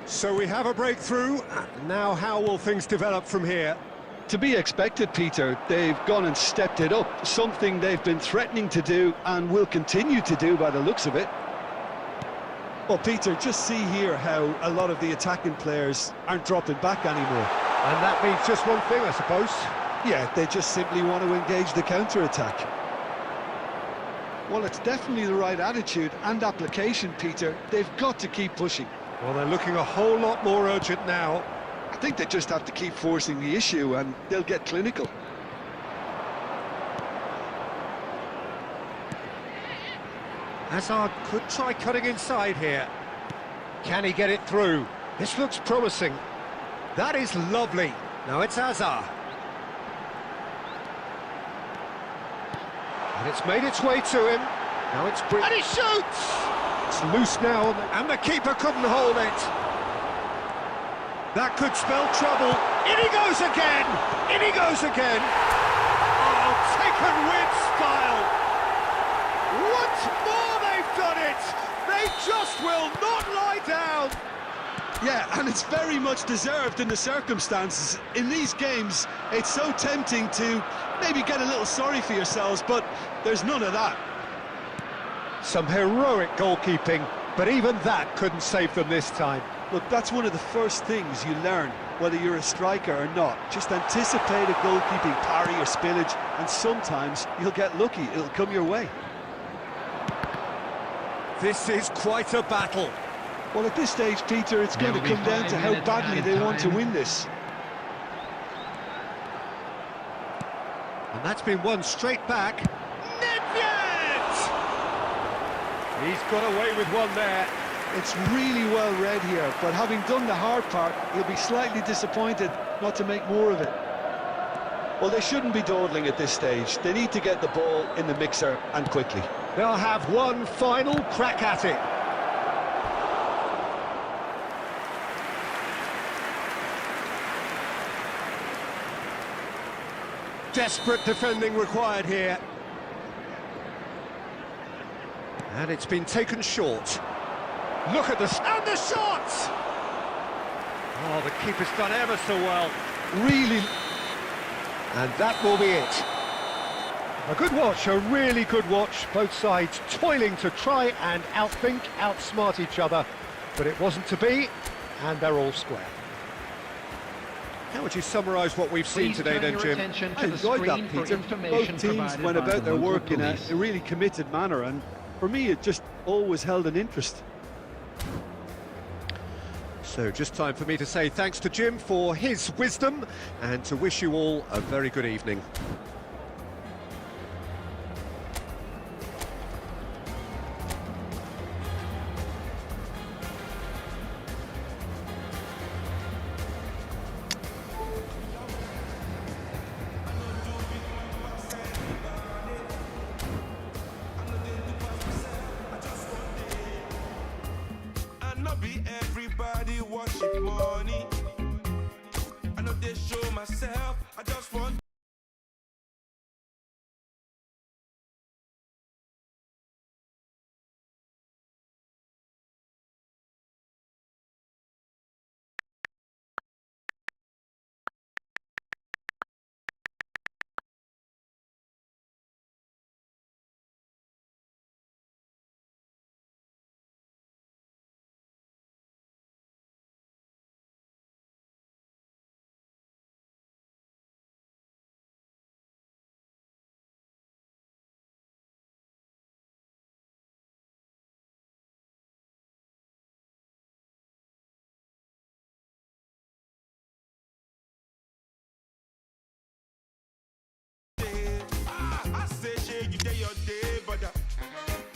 So we have a breakthrough. Now how will things develop from here? To be expected, Peter. They've gone and stepped it up, something they've been threatening to do and will continue to do by the looks of it. Well, Peter, just see here how a lot of the attacking players aren't dropping back anymore. And that means just one thing, I suppose. Yeah, they just simply want to engage the counter-attack. Well, it's definitely the right attitude and application, Peter. They've got to keep pushing. Well, they're looking a whole lot more urgent now. I think they just have to keep forcing the issue and they'll get clinical. Hazard could try cutting inside here. Can he get it through? This looks promising. That is lovely. Now it's Hazard. And it's made its way to him. Now it's... And he shoots! It's loose now, and the keeper couldn't hold it. That could spell trouble. In he goes again! In he goes again! Oh, taken with style! Once more they've done it! They just will not lie down! Yeah, and it's very much deserved in the circumstances. In these games, it's so tempting to maybe get a little sorry for yourselves, but there's none of that. Some heroic goalkeeping, but even that couldn't save them this time. Look, that's one of the first things you learn, whether you're a striker or not. Just anticipate a goalkeeping parry or spillage, and sometimes you'll get lucky, it'll come your way. This is quite a battle. Well, at this stage, Peter, it's going to come down to how badly they want to win this. And that's been won straight back. Nedved! He's got away with one there. It's really well read here, but having done the hard part, he'll be slightly disappointed not to make more of it. Well, they shouldn't be dawdling at this stage. They need to get the ball in the mixer, and quickly. They'll have one final crack at it. Desperate defending required here. And it's been taken short. Look at this, and the shot! Oh, the keeper's done ever so well. Really. And that will be it. A good watch, a really good watch. Both sides toiling to try and outthink, outsmart each other. But it wasn't to be, and they're all square. How would you summarise what we've seen today then, Jim? I enjoyed that, Peter. Both teams went about their work in a really committed manner, and for me it just always held an interest. So just time for me to say thanks to Jim for his wisdom and to wish you all a very good evening. Everybody worship money. I know they show myself. I just want. You day your day, brother.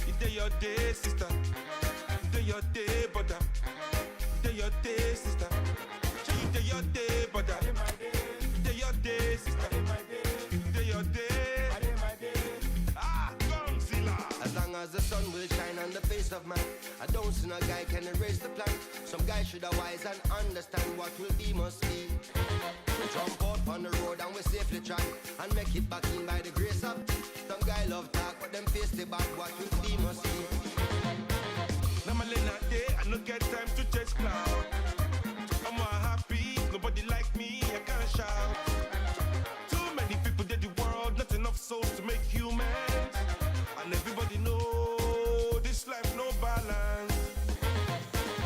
You day your day, sister. You day your day, brother. You day your day, sister. You day your day, brother. You day your day, sister. You day your day. Ah, Godzilla. As long as the sun will shine on the face of man, I don't see no guy can erase the plan. Some guy should have wise and understand what will be must be. Jump out on the road and we safely track and make it back in by the grace of. Some guy love talk, but them face the back. What will be must be. Now my late night day, I no get time to chase cloud. I'm more happy, nobody like me, I can't shout. Too many people did the world, not enough souls to make humans. And everybody know this life no balance.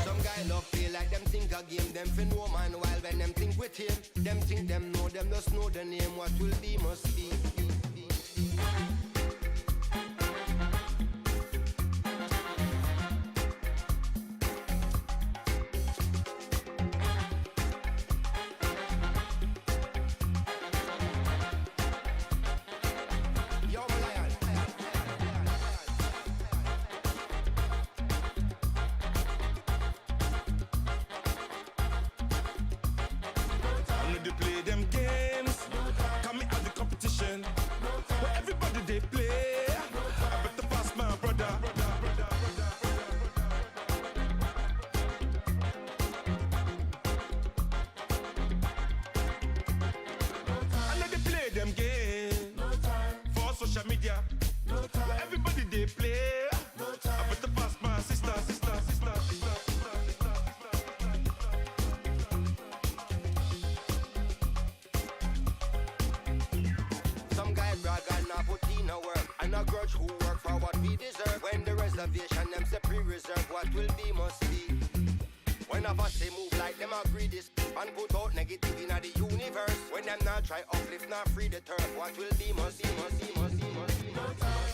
Some guy love feel like them think a game, them for no man, while when them think with him, them think them just know the name. What will be must be. They play them games, coming out the competition. Where everybody they play, I better pass my brother. I know they play them games for social media. Where everybody they play, I better pass my sister. Some guy brag and not put in a work, and a a grudge who work for what we deserve. When the reservation them say pre-reserve, what will be must be. When of us they move like them agree this and put out negative in the universe. When them not try uplift, not free the turf, what will be must be, must be, must be, must be. No time,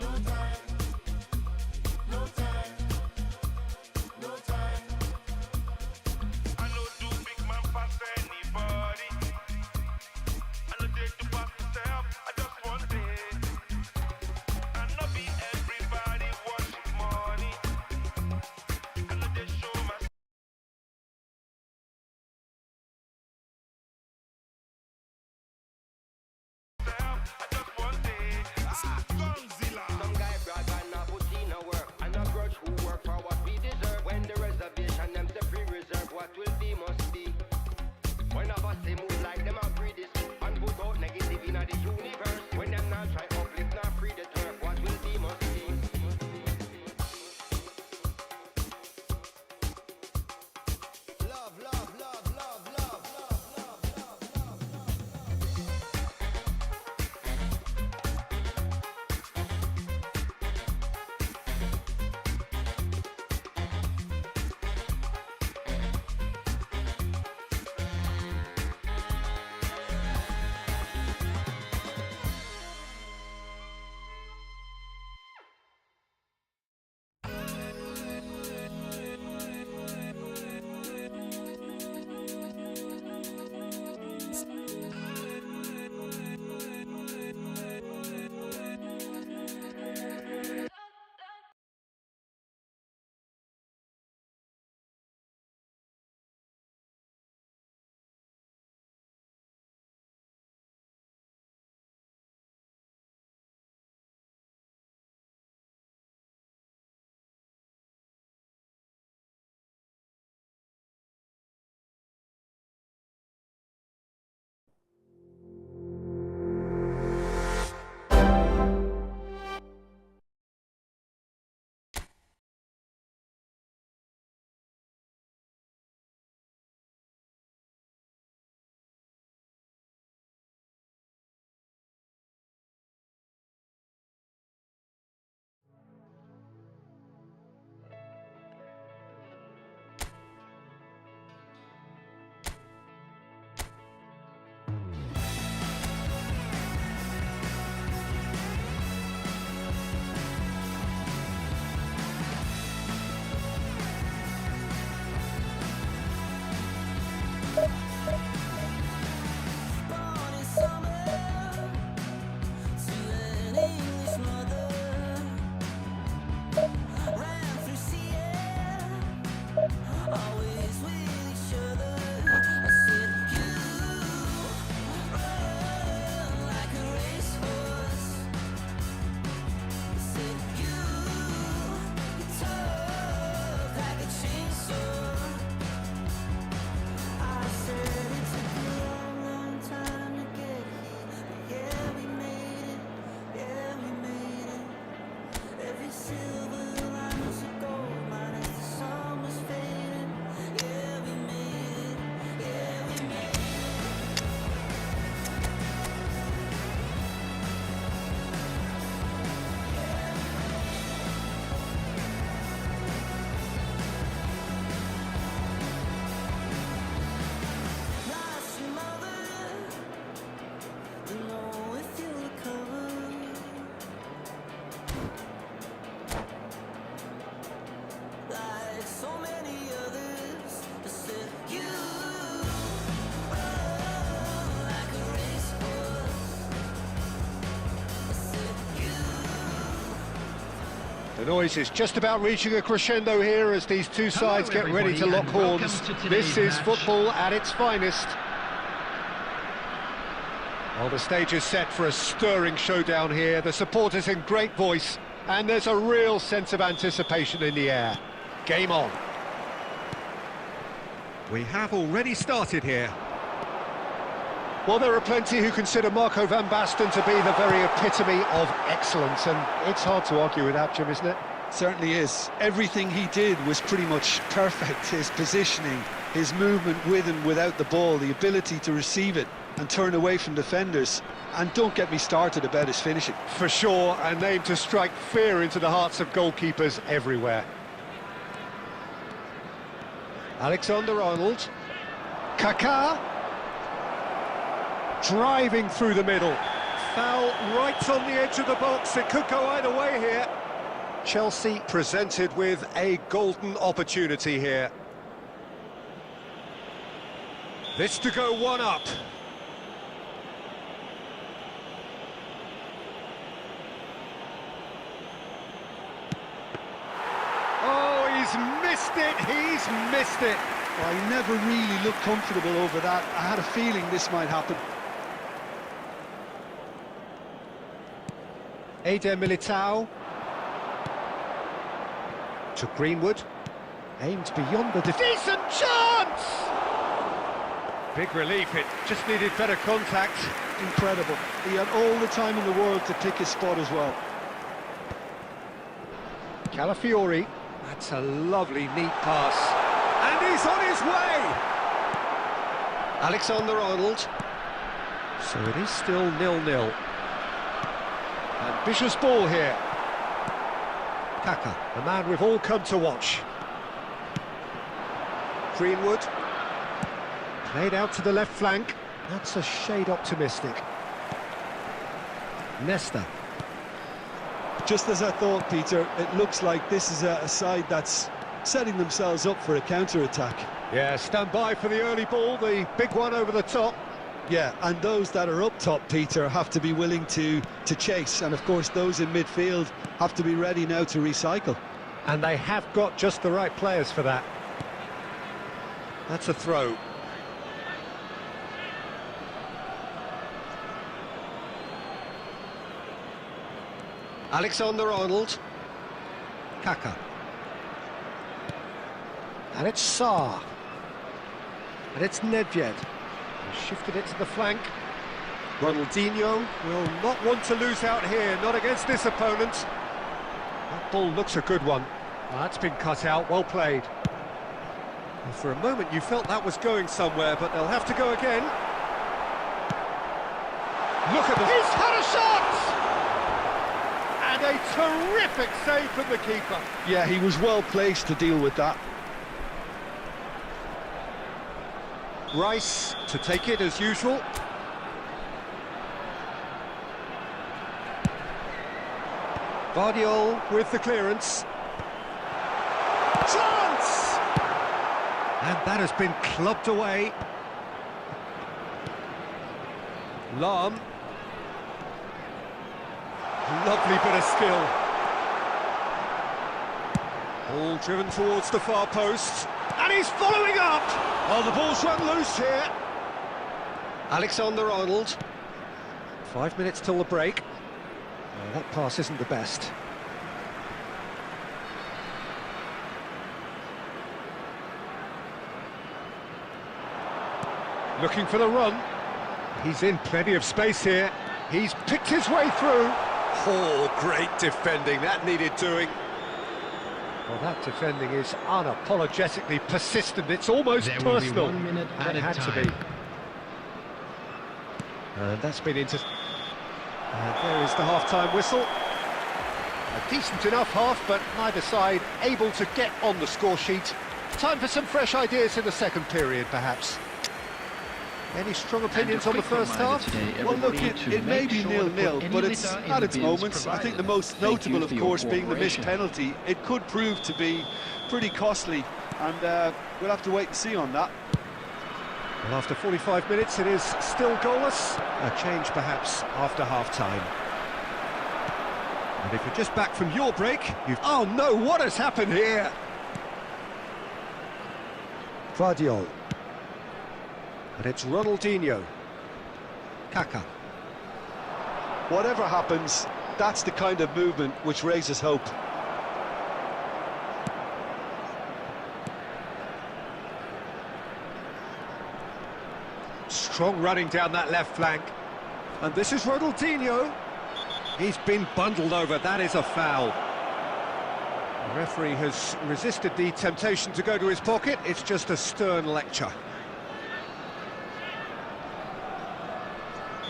no time, no time, no time. I know do big man pass anybody. I know take to pass myself, I just want it. I know be everybody wants money. I know they show myself, I just want it. Gonzilla. Some guy brag and not put in a work, and a grudge who work for what we deserve. When the reservation them say pre-reserve, what will be must be. When of us they move like them agree this and put out negative in the universe. When them not try uplift, not free the turf, what will be must be. Love, love, love, love, love, love, love, love, love, love. Born in summer to an English mother, ran through sea air, always with each other. I said, you run like a racehorse. I said, you talk like a chainsaw. I said it took a long, long time to get here, but yeah, we made it, yeah, we made it. Every silver line was a gold mine as the sun was fading. Yeah, we made it, yeah, we made it. Lost your mother, don't know if you'll recover. Like so many others, I said you run like a racehorse. I said you. The noise is just about reaching a crescendo here as these two sides get ready to lock horns. This is football at its finest. Well, the stage is set for a stirring showdown here. The supporters in great voice, and there's a real sense of anticipation in the air. Game on. We have already started here. Well, there are plenty who consider Marco van Basten to be the very epitome of excellence, and it's hard to argue with that, Jim, isn't it? Certainly is. Everything he did was pretty much perfect. His positioning, his movement with and without the ball, the ability to receive it and turn away from defenders. And don't get me started about his finishing. For sure, a name to strike fear into the hearts of goalkeepers everywhere. Alexander-Arnold. Kaká. Driving through the middle. Foul right on the edge of the box. It could go either way here. Chelsea presented with a golden opportunity here. This to go one up. Oh, he's missed it, he's missed it. Well, he never really looked comfortable over that. I had a feeling this might happen. Eder Militao. To Greenwood. Aimed beyond the decent chance! Big relief, it just needed better contact. Incredible. He had all the time in the world to pick his spot as well. Calafiori. That's a lovely, neat pass. And he's on his way! Alexander-Arnold. So it is still 0-0. Ambitious ball here. Kaká, the man we've all come to watch. Greenwood. Played out to the left flank. That's a shade optimistic. Nesta. Just as I thought, Peter, it looks like this is a side that's setting themselves up for a counter-attack. Yeah, stand by for the early ball, the big one over the top. Yeah, and those that are up top, Peter, have to be willing to chase. And, of course, those in midfield have to be ready now to recycle. And they have got just the right players for that. That's a throw. Alexander-Arnold. Kaká. And it's Sarr. And it's Nedved. Shifted it to the flank. Ronaldinho will not want to lose out here, not against this opponent. That ball looks a good one. Well, that's been cut out, well played. And for a moment you felt that was going somewhere, but they'll have to go again. Look at this. He's had a shot! And a terrific save from the keeper. Yeah, he was well placed to deal with that. Rice to take it as usual. Vardiol with the clearance. Chance! And that has been clubbed away. Lahm. Lovely bit of skill. Ball driven towards the far post. And he's following up! Oh, the ball's run loose here. Alexander-Arnold. 5 minutes till the break. Oh, that pass isn't the best. Looking for the run. He's in plenty of space here. He's picked his way through. Oh, great defending. That needed doing. Well, that defending is unapologetically persistent. It's almost there personal. Will be 1 minute added had time. to be. And that's been into... And there is the half-time whistle. A decent enough half, but neither side able to get on the score sheet. Time for some fresh ideas in the second period, perhaps. Any strong opinions on the first half? Well, look, it may be 0-0, but it's at its moments. I think the most notable, of course, being the missed penalty. It could prove to be pretty costly, and we'll have to wait and see on that. Well, after 45 minutes, it is still goalless. A change, perhaps, after half-time. And if you're just back from your break, you've... Oh, no, what has happened here? Vardiol. And it's Ronaldinho. Kaká. Whatever happens, that's the kind of movement which raises hope. Strong running down that left flank. And this is Ronaldinho. He's been bundled over, that is a foul. The referee has resisted the temptation to go to his pocket. It's just a stern lecture.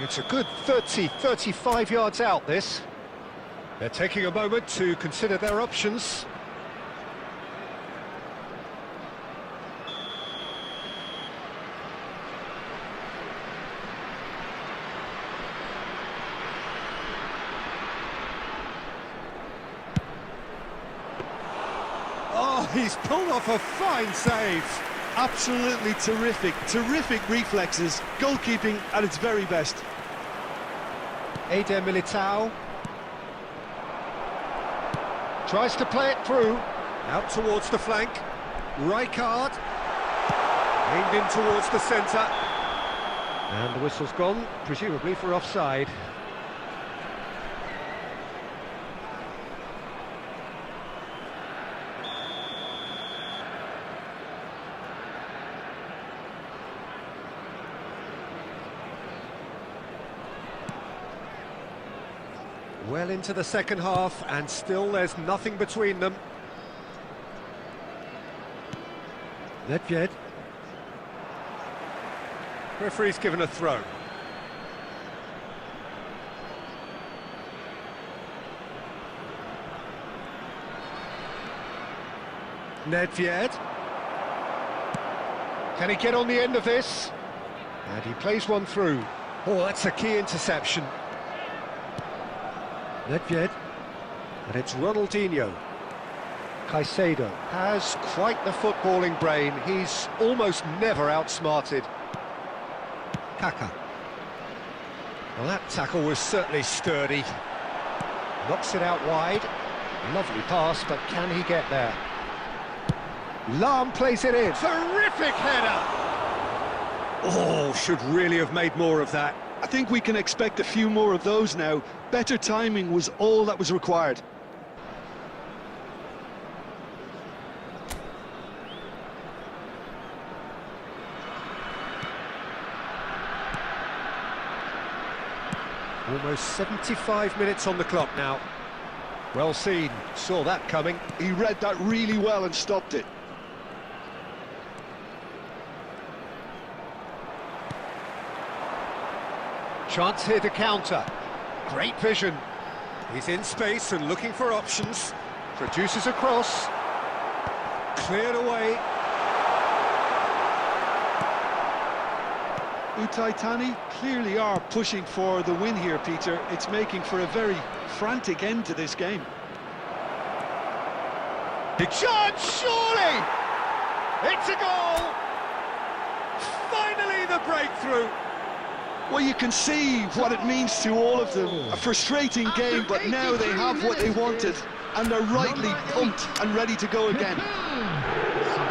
It's a good 35 yards out, this. They're taking a moment to consider their options. Oh, he's pulled off a fine save. Absolutely terrific reflexes, goalkeeping at its very best. Eder Militao tries to play it through, out towards the flank. Rijkaard aimed in towards the centre, and the whistle's gone, presumably for offside. Well into the second half, and still there's nothing between them. Nedved. Referee's given a throw. Nedved. Can he get on the end of this? And he plays one through. Oh, that's a key interception. Nedved, and it's Ronaldinho. Caicedo has quite the footballing brain. He's almost never outsmarted. Kaka. Well, that tackle was certainly sturdy. Knocks it out wide. Lovely pass, but can he get there? Lahm plays it in. Terrific header! Oh, should really have made more of that. I think we can expect a few more of those now. Better timing was all that was required. Almost 75 minutes on the clock now. Well seen, saw that coming. He read that really well and stopped it. Chance here to counter. Great vision. He's in space and looking for options. Produces a cross. Cleared away. Utaitani clearly are pushing for the win here, Peter. It's making for a very frantic end to this game. The chance, surely! It's a goal! Finally the breakthrough! Well, you can see what it means to all of them. A frustrating game, but now they have what they wanted, and they're rightly pumped and ready to go again.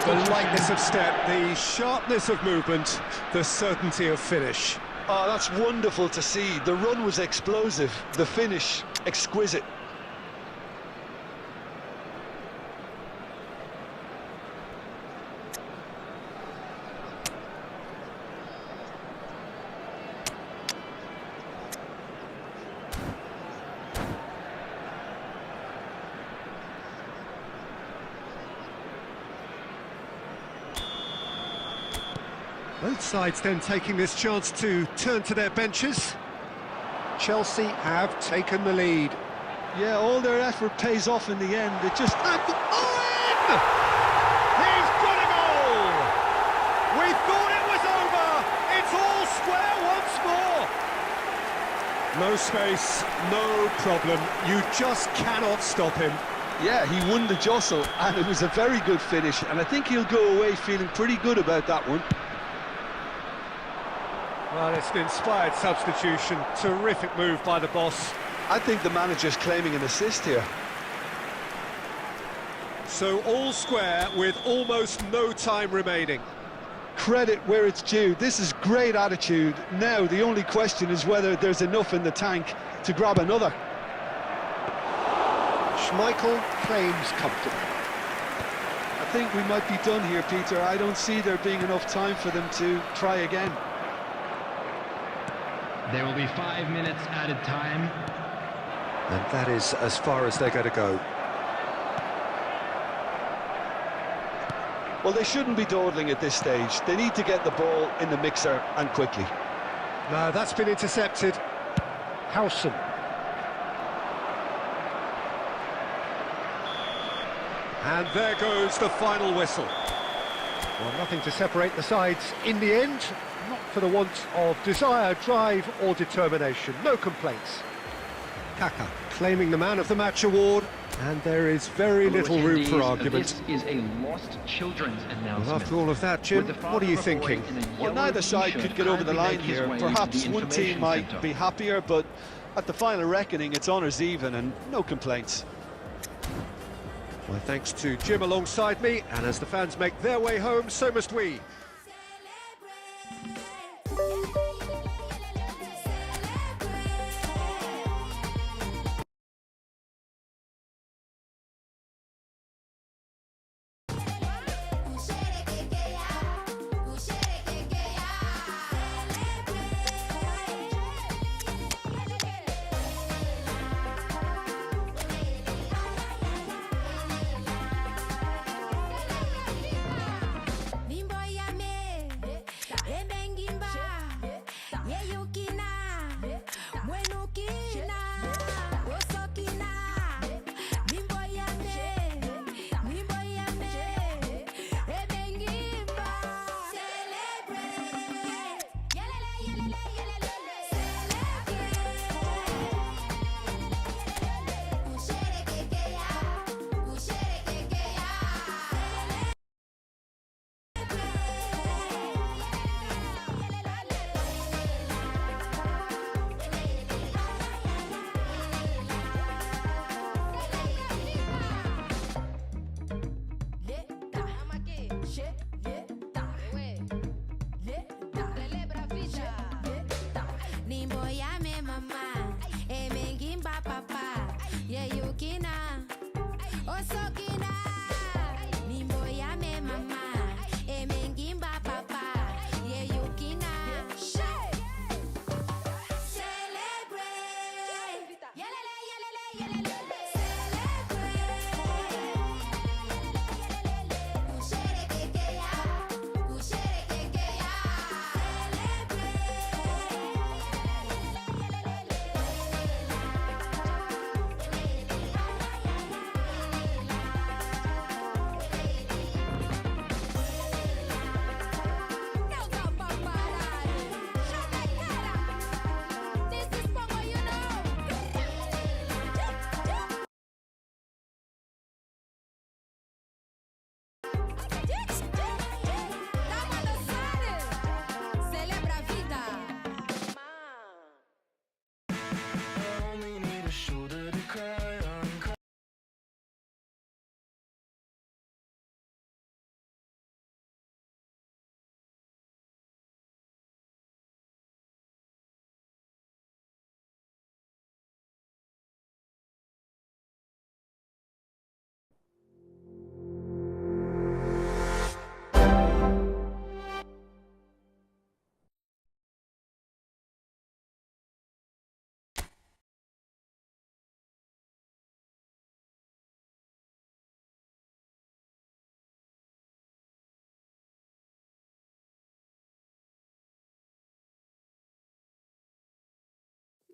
The lightness of step, the sharpness of movement, the certainty of finish. Oh, that's wonderful to see. The run was explosive, the finish exquisite. Both sides then taking this chance to turn to their benches. Chelsea have taken the lead. Yeah, all their effort pays off in the end. It just... Owen! He's got a goal! We thought it was over! It's all square once more! No space, no problem. You just cannot stop him. Yeah, he won the jostle, and it was a very good finish, and I think he'll go away feeling pretty good about that one. Well, it's an inspired substitution. Terrific move by the boss. I think the manager's claiming an assist here. So all square with almost no time remaining. Credit where it's due. This is great attitude. Now the only question is whether there's enough in the tank to grab another. Schmeichel claims comfortable. I think we might be done here, Peter. I don't see there being enough time for them to try again. There will be 5 minutes added time. And that is as far as they're going to go. Well, they shouldn't be dawdling at this stage. They need to get the ball in the mixer and quickly. No, that's been intercepted. Howson. And there goes the final whistle. Well, nothing to separate the sides in the end, not for the want of desire, drive or determination. No complaints. Kaka claiming the Man of the Match award, and there is very little room for argument. This is a lost children's announcement. Well, after all of that, Jim, what are you thinking? Well, neither side could get over the line here. Perhaps one team might be happier, but at the final reckoning, it's honours even and no complaints. My thanks to Jim alongside me, and as the fans make their way home, so must we.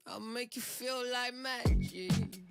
I'll make you feel like magic.